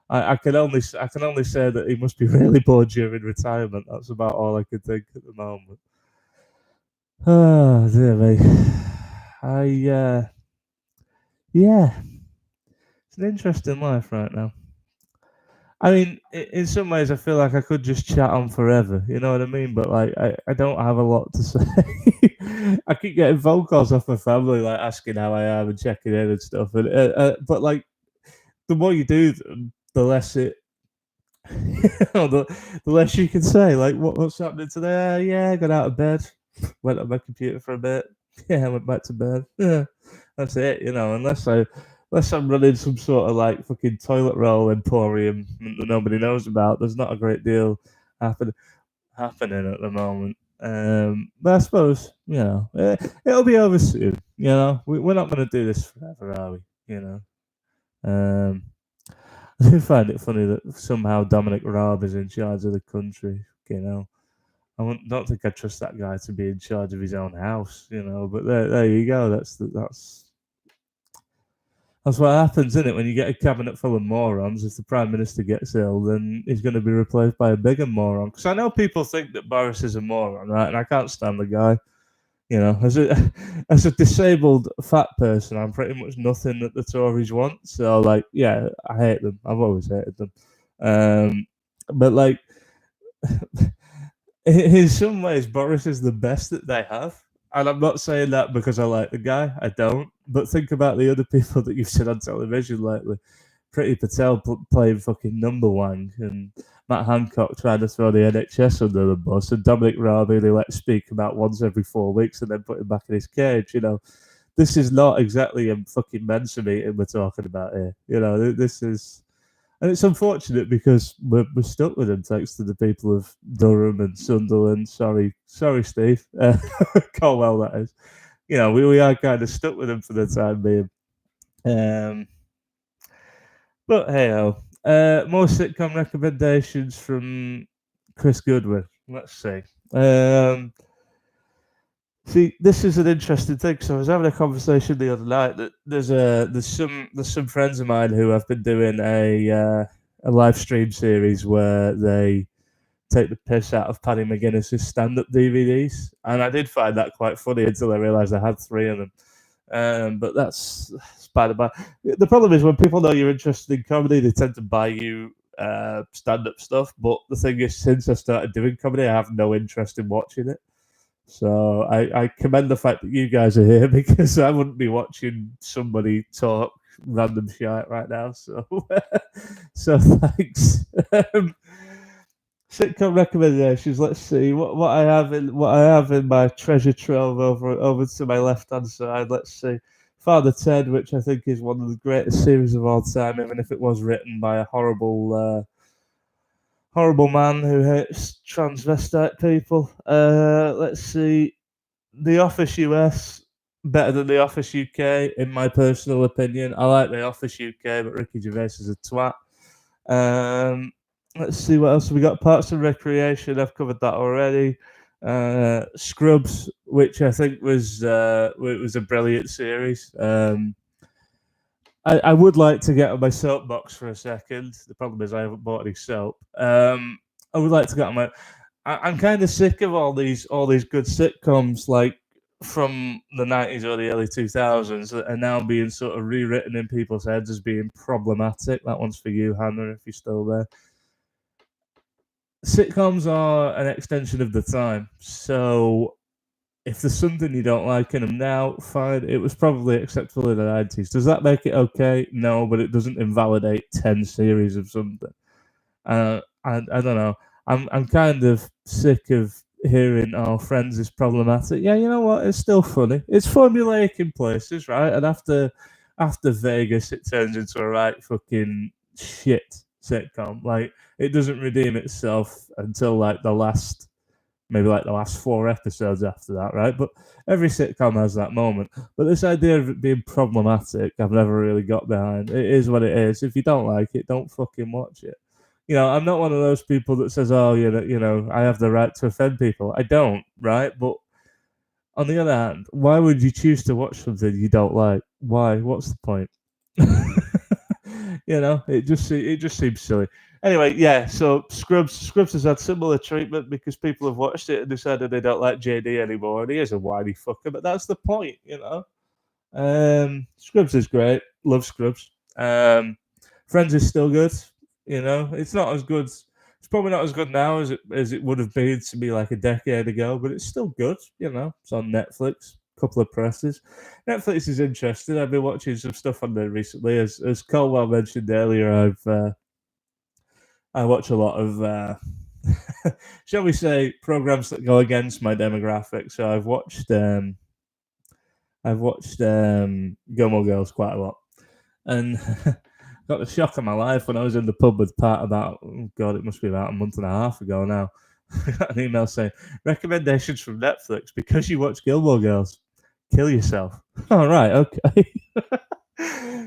I can only say that he must be really bored during retirement. That's about all I can think at the moment. Oh dear me, yeah, it's an interesting life right now. I mean, in some ways, I feel like I could just chat on forever. You know what I mean? But like, I don't have a lot to say. I keep getting phone calls off my family, like asking how I am and checking in and stuff. But like, the more you do them, the less it, the less you can say. Like, what's happening today? Yeah, I got out of bed, went on my computer for a bit. Yeah, I went back to bed. Yeah, that's it. Unless I'm running some sort of like fucking toilet roll emporium that nobody knows about, there's not a great deal happening at the moment. But I suppose it'll be over soon. We're not going to do this forever, are we? Um, I do find it funny that somehow Dominic Raab is in charge of the country. Don't think I trust that guy to be in charge of his own house. But there you go. That's what happens, isn't it? When you get a cabinet full of morons, if the Prime Minister gets ill, then he's going to be replaced by a bigger moron. Because I know people think that Boris is a moron, right? And I can't stand the guy. As a disabled fat person, I'm pretty much nothing that the Tories want. So, like, yeah, I hate them. I've always hated them. But, like, in some ways, Boris is the best that they have. And I'm not saying that because I like the guy. I don't. But think about the other people that you've seen on television lately. Priti Patel playing fucking number one, and Matt Hancock trying to throw the NHS under the bus, and Dominic Raab who they let speak about once every 4 weeks and then put him back in his cage. This is not exactly a fucking Mensa meeting we're talking about here. This is... And it's unfortunate because we're stuck with him thanks to the people of Durham and Sunderland. Sorry, Steve. Corral, that is. We are kind of stuck with him for the time being. But hey-ho. More sitcom recommendations from Chris Goodwin. Let's see. See, this is an interesting thing. So I was having a conversation the other night that there's some friends of mine who have been doing a live stream series where they take the piss out of Paddy McGuinness's stand-up DVDs, and I did find that quite funny until I realised I had 3 of them. But that's by the by. The problem is when people know you're interested in comedy, they tend to buy you stand-up stuff. But the thing is, since I started doing comedy, I have no interest in watching it. So I commend the fact that you guys are here because I wouldn't be watching somebody talk random shit right now. So thanks. Sitcom recommendations. Let's see what I have in my treasure trove over to my left hand side. Let's see. Father Ted, which I think is one of the greatest series of all time, even if it was written by a horrible man who hates transvestite people. Let's see. The Office US, better than The Office UK, in my personal opinion. I like The Office UK, but Ricky Gervais is a twat. Let's see what else we got. Parks and Recreation, I've covered that already. Scrubs, which I think was a brilliant series. I would like to get on my soapbox for a second. The problem is I haven't bought any soap. I would like to get on my... I'm kind of sick of all these good sitcoms like from the 90s or the early 2000s that are now being sort of rewritten in people's heads as being problematic. That one's for you, Hannah, if you're still there. Sitcoms are an extension of the time. So if there's something you don't like in them now, fine. It was probably acceptable in the 90s. Does that make it okay? No, but it doesn't invalidate 10 series of something. I don't know. I'm kind of sick of hearing, "Oh, Friends is problematic." Yeah, you know what? It's still funny. It's formulaic in places, right? And after Vegas, it turns into a right fucking shit sitcom. Like it doesn't redeem itself until like maybe like the last 4 episodes after that, right? But every sitcom has that moment. But this idea of it being problematic, I've never really got behind. It is what it is. If you don't like it, don't fucking watch it. I'm not one of those people that says, "Oh, I have the right to offend people." I don't, right? But on the other hand, why would you choose to watch something you don't like? Why? What's the point? It just seems silly. Anyway, yeah. So Scrubs has had similar treatment because people have watched it and decided they don't like JD anymore, and he is a whiny fucker. But that's the point. Scrubs is great. Love Scrubs. Friends is still good. It's not as good. It's probably not as good now as it would have been to me like a decade ago, but it's still good. It's on Netflix. Couple of presses. Netflix is interesting. I've been watching some stuff on there recently. As Colwell mentioned earlier, I watch a lot of shall we say programs that go against my demographic. So I've watched Gilmore Girls quite a lot, and got the shock of my life when I was in the pub with Pat about, oh God, it must be about a month and a half ago now. I got an email saying, recommendations from Netflix because you watch Gilmore Girls. Kill yourself. All right, okay.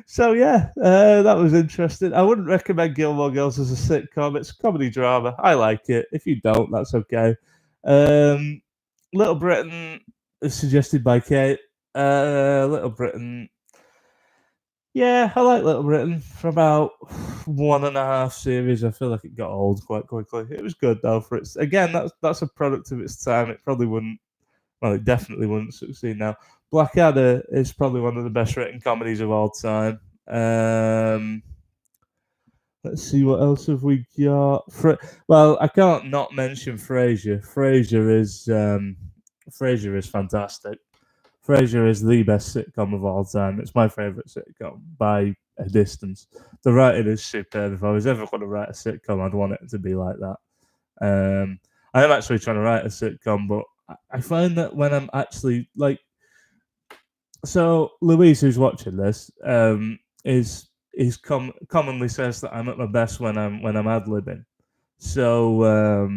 So, yeah, that was interesting. I wouldn't recommend Gilmore Girls as a sitcom. It's a comedy drama. I like it. If you don't, that's okay. Little Britain is suggested by Kate. Little Britain. Yeah, I like Little Britain. For about 1.5 series, I feel like it got old quite quickly. It was good though for its. Again, that's a product of its time. It probably wouldn't. Well, it definitely wouldn't succeed now. Blackadder is probably one of the best written comedies of all time. Let's see what else have we got. Well, I can't not mention Frasier. Frasier is fantastic. Frasier is the best sitcom of all time. It's my favourite sitcom by a distance. The writing is superb. If I was ever going to write a sitcom, I'd want it to be like that. I am actually trying to write a sitcom, but I find that when I'm actually like, so Louise, who's watching this, commonly says that I'm at my best when I'm ad libbing. So,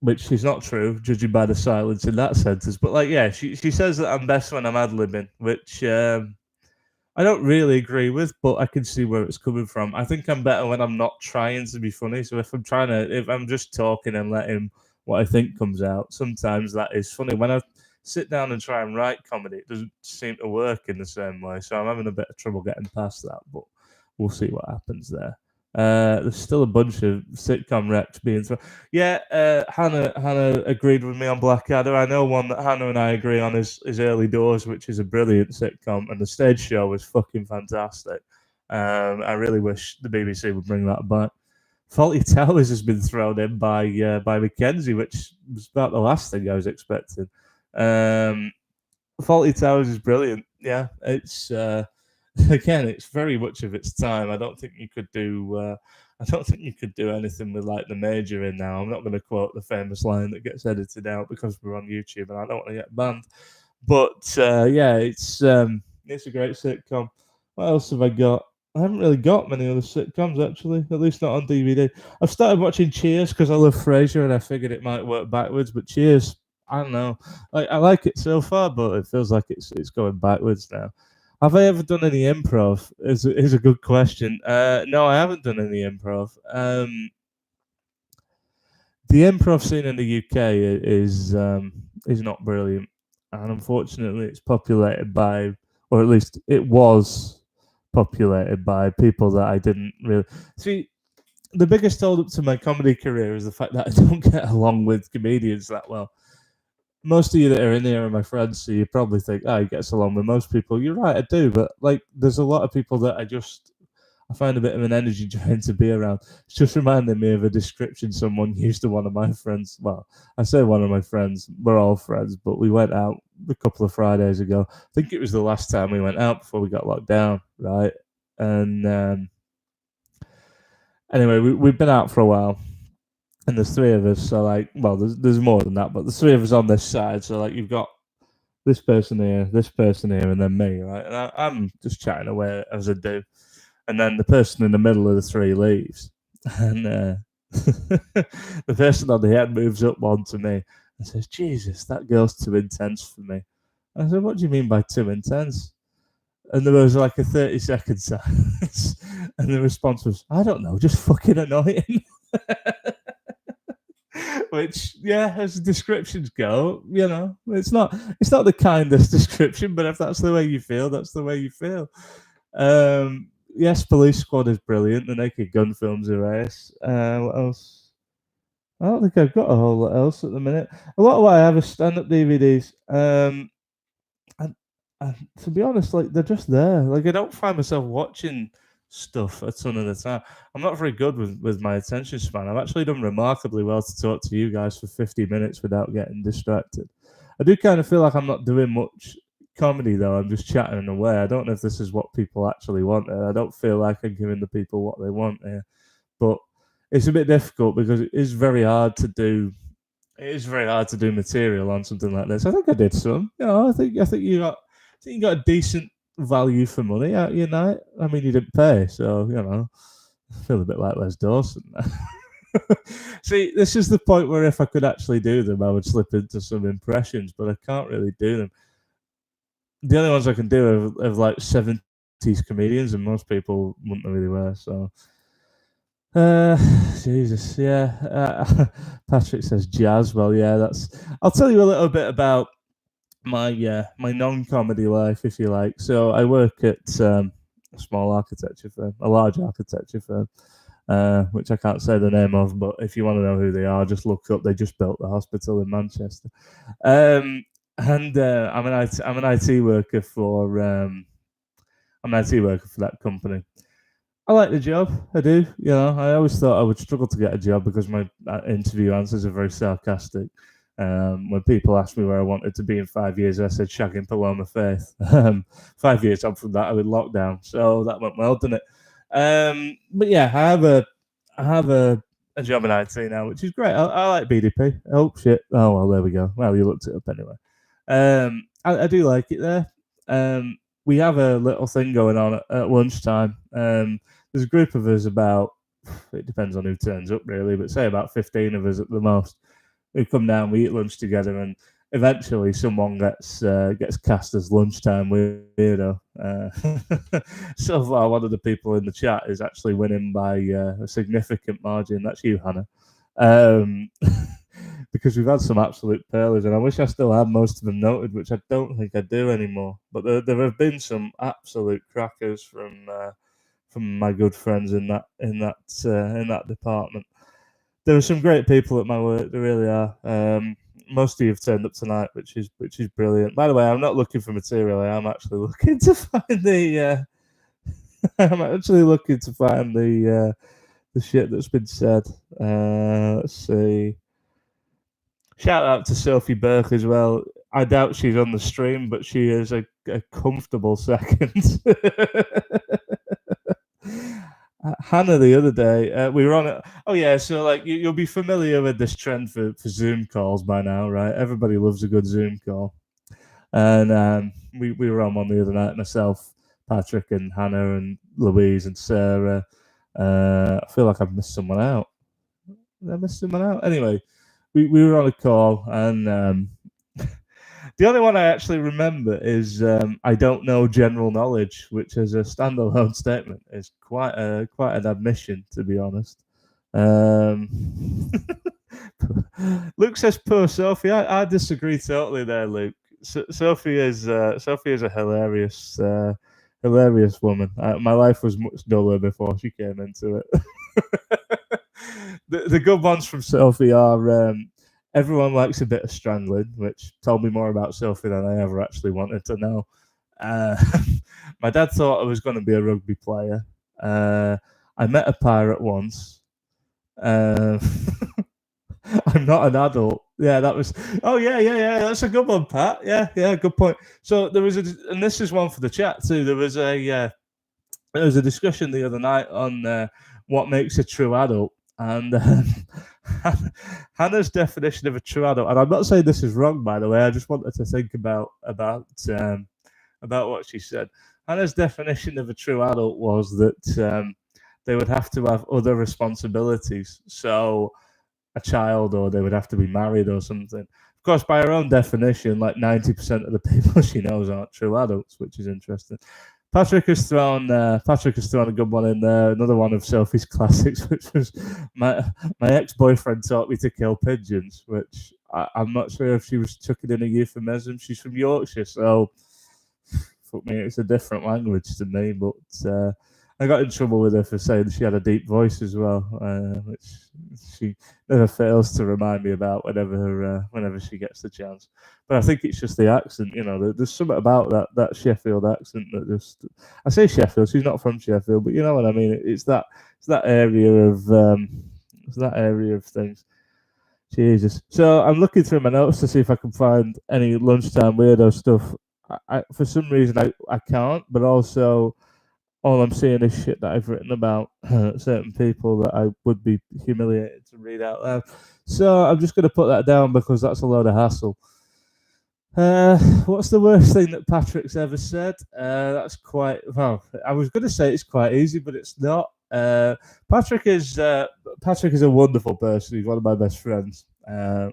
which is not true, judging by the silence in that sentence. But like, yeah, she says that I'm best when I'm ad libbing, which I don't really agree with, but I can see where it's coming from. I think I'm better when I'm not trying to be funny. So if I'm just talking and letting what I think comes out, sometimes that is funny. When I sit down and try and write comedy, it doesn't seem to work in the same way. So I'm having a bit of trouble getting past that, but we'll see what happens there. There's still a bunch of sitcom wrecks being thrown. Yeah, Hannah agreed with me on Blackadder. I know one that Hannah and I agree on is Early Doors, which is a brilliant sitcom, and the stage show was fucking fantastic. I really wish the BBC would bring that back. Faulty Towers has been thrown in by Mackenzie, which was about the last thing I was expecting. Faulty Towers is brilliant. Yeah, it's again, it's very much of its time. I don't think you could do. I don't think you could do anything with like the Major in now. I'm not going to quote the famous line that gets edited out because we're on YouTube and I don't want to get banned. But yeah, it's a great sitcom. What else have I got? I haven't really got many other sitcoms actually, at least not on DVD. I've started watching Cheers because I love Frasier and I figured it might work backwards. But Cheers, I don't know. I like it so far, but it feels like it's going backwards now. Have I ever done any improv? Is a good question. No, I haven't done any improv. The improv scene in the UK is not brilliant, and unfortunately, it's populated by, or at least it was populated by people that I didn't really see. The biggest hold up to my comedy career is the fact that I don't get along with comedians that well. Most of you that are in here are my friends, so you probably think, oh, he gets along with most people. You're right, I do, but like, there's a lot of people that I find a bit of an energy drain to be around. It's just reminding me of a description someone used to one of my friends. Well, I say one of my friends, we're all friends, but we went out a couple of Fridays ago. I think it was the last time we went out before we got locked down, right? And anyway, we've been out for a while. and there's three of us. So like, well, there's more than that, but the three of us on this side. So like, you've got this person here, and then me, right? And I'm just chatting away as I do, and then the person in the middle of the three leaves, and the person on the end moves up one to me and says, "Jesus, that girl's too intense for me." I said, "What do you mean by too intense?" And there was like a 30-second silence, and the response was, "I don't know, just fucking annoying." Which, yeah, as descriptions go, it's not the kindest description, but if that's the way you feel, that's the way you feel. Yes, Police Squad is brilliant. The Naked Gun films are ace. What else? I don't think I've got a whole lot else at the minute. A lot of what I have is stand-up DVDs. And, and to be honest, like they're just there. Like I don't find myself watching stuff a ton of the time. I'm not very good with my attention span. I've actually done remarkably well to talk to you guys for 50 minutes without getting distracted. I do kind of feel like I'm not doing much comedy though. I'm just chatting away. I don't know if this is what people actually want. I don't feel like I'm giving the people what they want here, but it's a bit difficult because it is very hard to do. It is very hard to do material on something like this. I think I did some. I think you got a decent value for money out of your night. I mean, you didn't pay, so I feel a bit like Les Dawson. See, this is the point where if I could actually do them, I would slip into some impressions, but I can't really do them. The only ones I can do are like 70s comedians, and most people wouldn't really wear. So, Jesus, yeah. Patrick says jazz. Well, yeah, that's. I'll tell you a little bit about my non-comedy life, if you like. So I work at a small architecture firm, a large architecture firm, which I can't say the name of, but if you want to know who they are, just look up. They just built the hospital in Manchester, and I'm an IT worker for that company. I like the job. I do. I always thought I would struggle to get a job because my interview answers are very sarcastic. When people asked me where I wanted to be in 5 years, I said shagging Paloma Faith. 5 years on from that, I was lockdown, so that went well, didn't it? But yeah, I have a job in IT now, which is great. I like BDP. Oh shit! Oh well, there we go. Well, you looked it up anyway. I do like it there. We have a little thing going on at lunchtime. There's a group of us about. It depends on who turns up, really, but say about 15 of us at the most. We come down, we eat lunch together, and eventually someone gets cast as lunchtime weirdo. So far, one of the people in the chat is actually winning by a significant margin. That's you, Hannah. Because we've had some absolute pearlers, and I wish I still had most of them noted, which I don't think I do anymore. But there have been some absolute crackers from my good friends in that department. There are some great people at my work. There really are. Most of you have turned up tonight, which is brilliant. By the way, I'm not looking for material. I am actually looking to find the. I'm actually looking to find the shit that's been said. Let's see. Shout out to Sophie Burke as well. I doubt she's on the stream, but she is a comfortable second. Hannah, the other day, we were on it. Oh yeah, so like you'll be familiar with this trend for Zoom calls by now, right? Everybody loves a good Zoom call, and we were on one the other night. Myself, Patrick, and Hannah, and Louise, and Sarah. I feel like I've missed someone out. Did I miss someone out? Anyway, we were on a call, and the only one I actually remember is I don't know general knowledge, which as a standalone statement is quite an admission, to be honest. Luke says poor Sophie. I disagree totally there, Luke. Sophie is a hilarious woman. My life was much duller before she came into it. The good ones from Sophie are everyone likes a bit of strangling, which told me more about Sophie than I ever actually wanted to know. My dad thought I was going to be a rugby player. I met a pirate once. I'm not an adult. Yeah, that was. Oh yeah. That's a good one, Pat. Yeah, good point. So there was and this is one for the chat too. There was a discussion the other night on what makes a true adult, and Hannah's definition of a true adult, and I'm not saying this is wrong, by the way. I just wanted to think about what she said. Hannah's definition of a true adult was that they would have to have other responsibilities. So a child, or they would have to be married or something. Of course, by her own definition, like 90% of the people she knows aren't true adults, which is interesting. Patrick has thrown a good one in there. Another one of Sophie's classics, which was my ex-boyfriend taught me to kill pigeons, which I'm not sure if she was chucking in a euphemism. She's from Yorkshire, so fuck me, it's a different language to me. But I got in trouble with her for saying she had a deep voice as well, which she never fails to remind me about whenever she gets the chance. But I think it's just the accent, you know. There's something about that Sheffield accent that just. I say Sheffield. She's not from Sheffield, but you know what I mean. It's that area of things. Jesus. So I'm looking through my notes to see if I can find any lunchtime weirdo stuff. For some reason I can't, but also all I'm seeing is shit that I've written about certain people that I would be humiliated to read out loud. So I'm just going to put that down because that's a load of hassle. What's the worst thing that Patrick's ever said? That's quite well. I was going to say it's quite easy, but it's not. Patrick is a wonderful person. He's one of my best friends.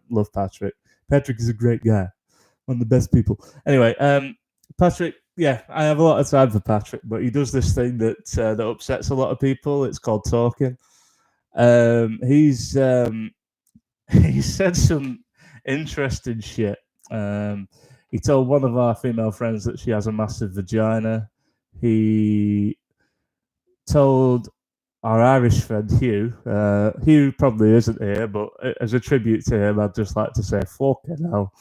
Love Patrick. Patrick is a great guy. One of the best people. Anyway, Patrick. Yeah, I have a lot of time for Patrick, but he does this thing that upsets a lot of people. It's called talking. He's he said some interesting shit. He told one of our female friends that she has a massive vagina. He told our Irish friend Hugh. Hugh probably isn't here, but as a tribute to him, I'd just like to say fucking hell.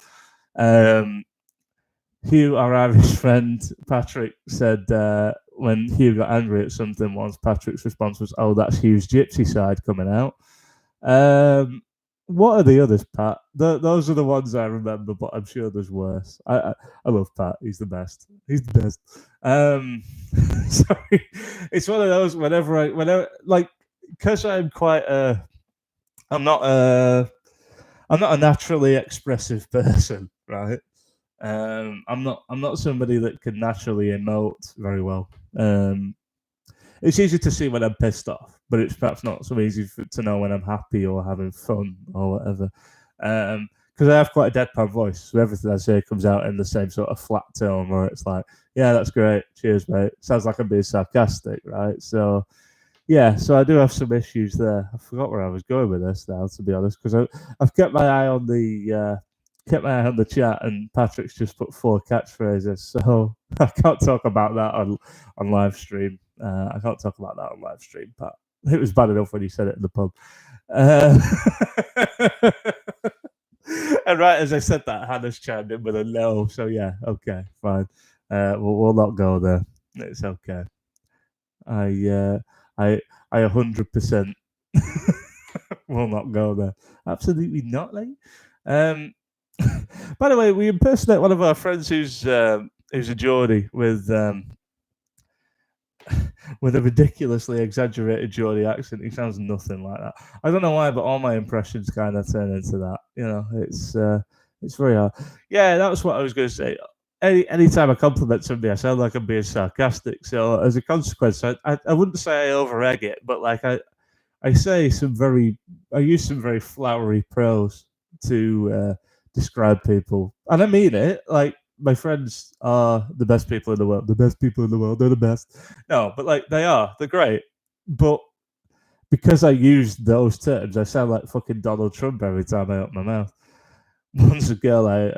Hugh, our Irish friend, Patrick, said when Hugh got angry at something once, Patrick's response was, "Oh, that's Hugh's gypsy side coming out." What are the others, Pat? Those are the ones I remember, but I'm sure there's worse. I love Pat. He's the best. He's the best. Sorry, it's one of those. Whenever like, because I'm not a naturally expressive person, right? I'm not somebody that can naturally emote very well. It's easy to see when I'm pissed off, but it's perhaps not so easy to know when I'm happy or having fun or whatever. Because I have quite a deadpan voice, so everything I say comes out in the same sort of flat tone where it's like, "Yeah, that's great, cheers, mate." Sounds like I'm being sarcastic, right? So yeah, so I do have some issues there. I forgot where I was going with this now, to be honest, because I've kept my eye on the chat, and Patrick's just put 4 catchphrases, so I can't talk about that on live stream. I can't talk about that on live stream, Pat. It was bad enough when you said it in the pub. And right as I said that, Hannah's chimed in with a no. So yeah, okay, fine. We'll not go there. It's okay. I 100% will not go there. Absolutely not, like. By the way, we impersonate one of our friends who's a Geordie with a ridiculously exaggerated Geordie accent. He sounds nothing like that. I don't know why, but all my impressions kind of turn into that. You know, it's very hard. Yeah, that's what I was going to say. Anytime I compliment somebody, I sound like I'm being sarcastic. So as a consequence, I wouldn't say I over-egg it, but like I use some very flowery prose to describe people, and I mean it. Like, my friends are the best people in the world. The best people in the world. They're the best. No, but like they are. They're great. But because I use those terms, I sound like fucking Donald Trump every time I open my mouth. Once a girl I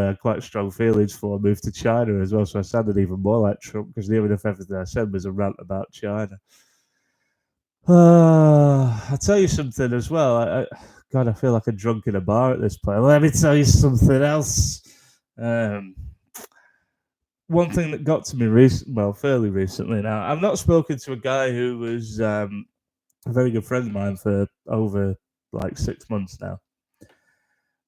had quite strong feelings for moved to China as well, so I sounded even more like Trump because even if everything I said was a rant about China. I'll tell you something as well. God, I feel like a drunk in a bar at this point. Let me tell you something else. One thing that got to me fairly recently now. I've not spoken to a guy who was a very good friend of mine for over like 6 months now.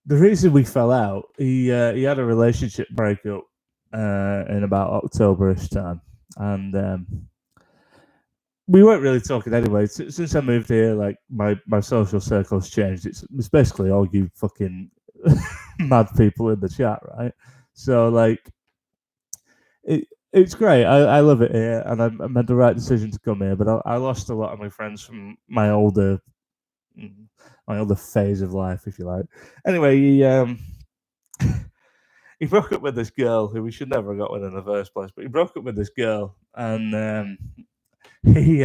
The reason we fell out, he had a relationship breakup in about October-ish time, and we weren't really talking anyway. Since I moved here, like my social circle's changed. It's basically all you fucking mad people in the chat, right? So like it's great. I love it here, and I made the right decision to come here. But I lost a lot of my friends from mm, my older phase of life, if you like. Anyway, he broke up with this girl who we should never have got with in the first place. But he broke up with this girl, and he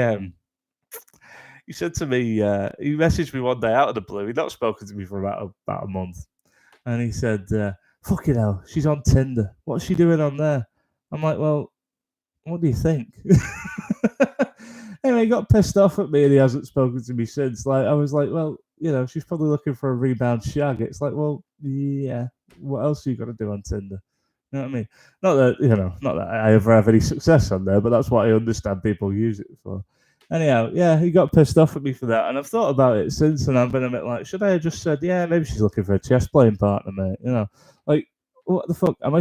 he said to me, he messaged me one day out of the blue. He'd not spoken to me for about a month, and he said, "Fucking hell, she's on Tinder. What's she doing on there?" I'm like, "Well, what do you think?" Anyway, he got pissed off at me, and he hasn't spoken to me since. Like, I was like, "Well, she's probably looking for a rebound shag." It's like, well, yeah. What else are you got to do on Tinder? You know what I mean? Not that I ever have any success on there, but that's what I understand people use it for. Anyhow, yeah, he got pissed off at me for that, and I've thought about it since, and I've been a bit like, should I have just said, yeah, maybe she's looking for a chess playing partner, mate? Like, what the fuck? Am I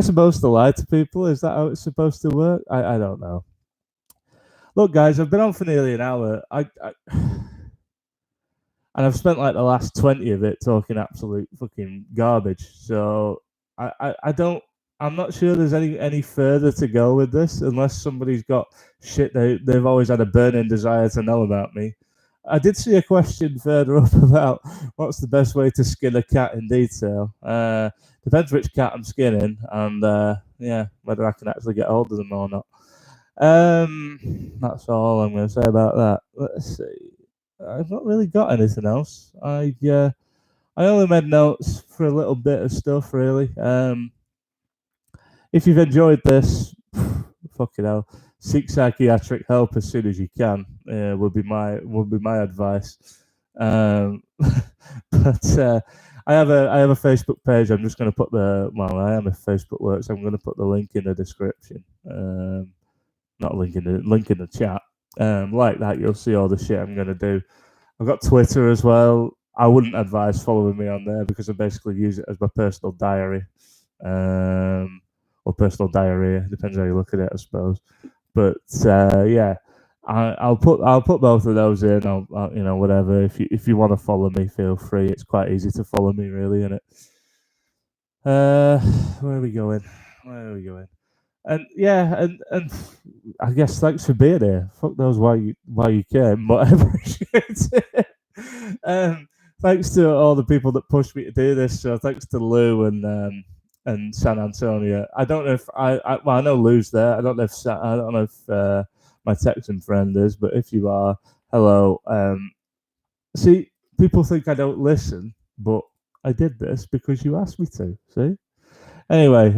supposed to lie to people? Is that how it's supposed to work? I don't know. Look, guys, I've been on for nearly an hour. And I've spent like the last 20 of it talking absolute fucking garbage. So I don't. I'm not sure there's any further to go with this unless somebody's got shit they've always had a burning desire to know about me. I did see a question further up about what's the best way to skin a cat in detail. Depends which cat I'm skinning, and yeah, whether I can actually get hold of them or not. That's all I'm going to say about that. Let's see. I've not really got anything else. I only made notes for a little bit of stuff, really. If you've enjoyed this, fucking hell, seek psychiatric help as soon as you can. Would be my advice. But I have a Facebook page. I'm just going to put I am a Facebook works. I'm going to put the link in the description. Not link in the chat. Like that, you'll see all the shit I'm going to do. I've got Twitter as well. I wouldn't advise following me on there because I basically use it as my personal diary, or personal diarrhea. Depends how you look at it, I suppose. But yeah, I'll put both of those in. I'll whatever. If you want to follow me, feel free. It's quite easy to follow me, really, isn't it? Where are we going? And yeah, and I guess thanks for being here. Fuck knows why you came, but I appreciate it. Thanks to all the people that pushed me to do this. So thanks to Lou and San Antonio. I don't know if I know Lou's there. I don't know if my Texan friend is, but if you are, hello. See, people think I don't listen, but I did this because you asked me to. See. Anyway,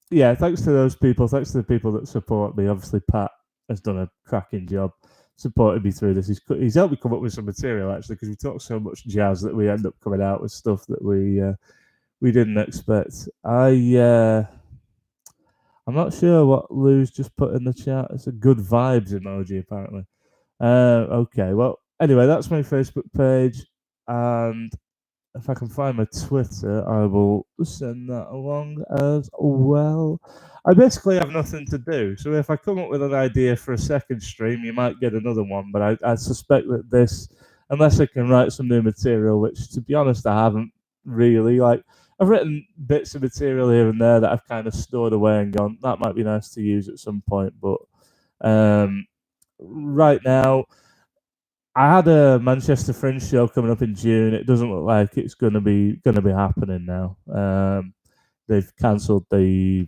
yeah, thanks to those people. Thanks to the people that support me. Obviously, Pat has done a cracking job supporting me through this. He's helped me come up with some material, actually, because we talk so much jazz that we end up coming out with stuff that we didn't expect. I'm not sure what Lou's just put in the chat. It's a good vibes emoji, apparently. Okay, well, anyway, that's my Facebook page, and if I can find my Twitter, I will send that along as well. I basically have nothing to do, so if I come up with an idea for a second stream, you might get another one. But I suspect that this, unless I can write some new material, which to be honest I haven't really. Like, I've written bits of material here and there that I've kind of stored away and gone, that might be nice to use at some point. But right now, I had a Manchester Fringe show coming up in June. It doesn't look like it's gonna be happening now. They've cancelled the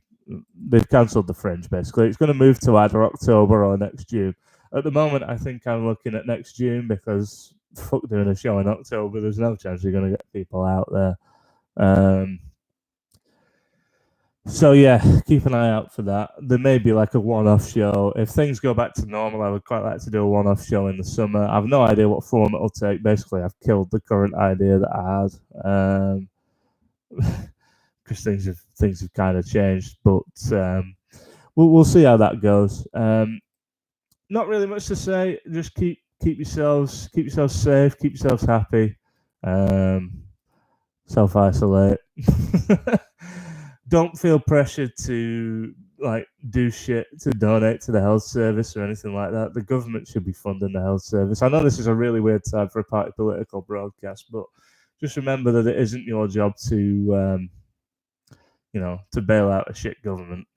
Fringe. Basically, it's going to move to either October or next June. At the moment, I think I'm looking at next June because fuck doing a show in October. There's no chance you're going to get people out there. So yeah, keep an eye out for that. There may be like a one-off show. If things go back to normal, I would quite like to do a one-off show in the summer. I've no idea what form it'll take. Basically, I've killed the current idea that I had because things have kind of changed. But we'll see how that goes. Not really much to say. Just keep yourselves safe, keep yourselves happy. Self-isolate. Don't feel pressured to like do shit to donate to the health service or anything like that. The government should be funding the health service. I know this is a really weird time for a party political broadcast, but just remember that it isn't your job to to bail out a shit government.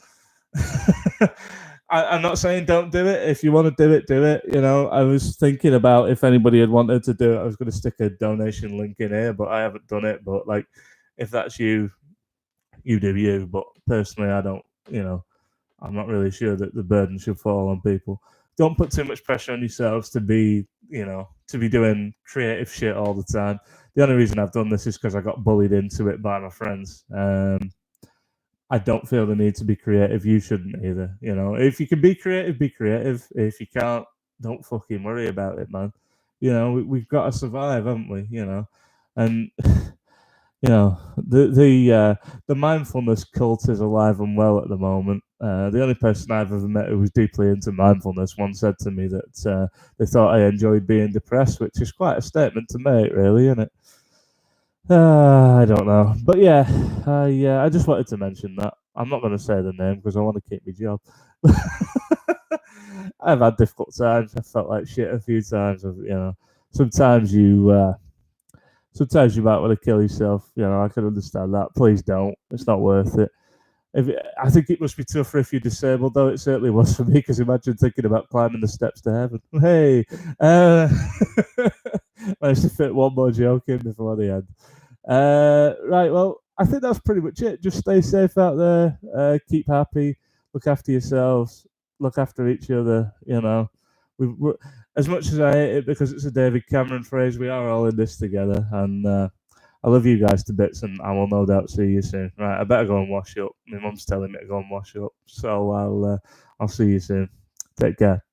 I'm not saying don't do it. If you want to do it, do it. I was thinking about if anybody had wanted to do it, I was going to stick a donation link in here, but I haven't done it. But like, if that's you, you do you. But personally, I don't. I'm not really sure that the burden should fall on people. Don't put too much pressure on yourselves to be, to be doing creative shit all the time. The only reason I've done this is because I got bullied into it by my friends. I don't feel the need to be creative. You shouldn't either. If you can be creative, be creative. If you can't, don't fucking worry about it, man. We've got to survive, haven't we? And the mindfulness cult is alive and well at the moment. The only person I've ever met who was deeply into mindfulness once said to me that they thought I enjoyed being depressed, which is quite a statement to make, really, isn't it? I don't know, but yeah, I just wanted to mention that. I'm not going to say the name because I want to keep my job. I've had difficult times. I felt like shit a few times. Sometimes sometimes you might want to kill yourself. I can understand that. Please don't. It's not worth it. I think it must be tougher if you're disabled, though. It certainly was for me, because imagine thinking about climbing the steps to heaven. Hey, managed to fit one more joke in before the end. Right, well, I think that's pretty much it. Just stay safe out there. Keep happy. Look after yourselves. Look after each other. We're, as much as I hate it because it's a David Cameron phrase, we are all in this together. And I love you guys to bits, and I will no doubt see you soon. Right, I better go and wash up. My mum's telling me to go and wash up, so I'll see you soon. Take care.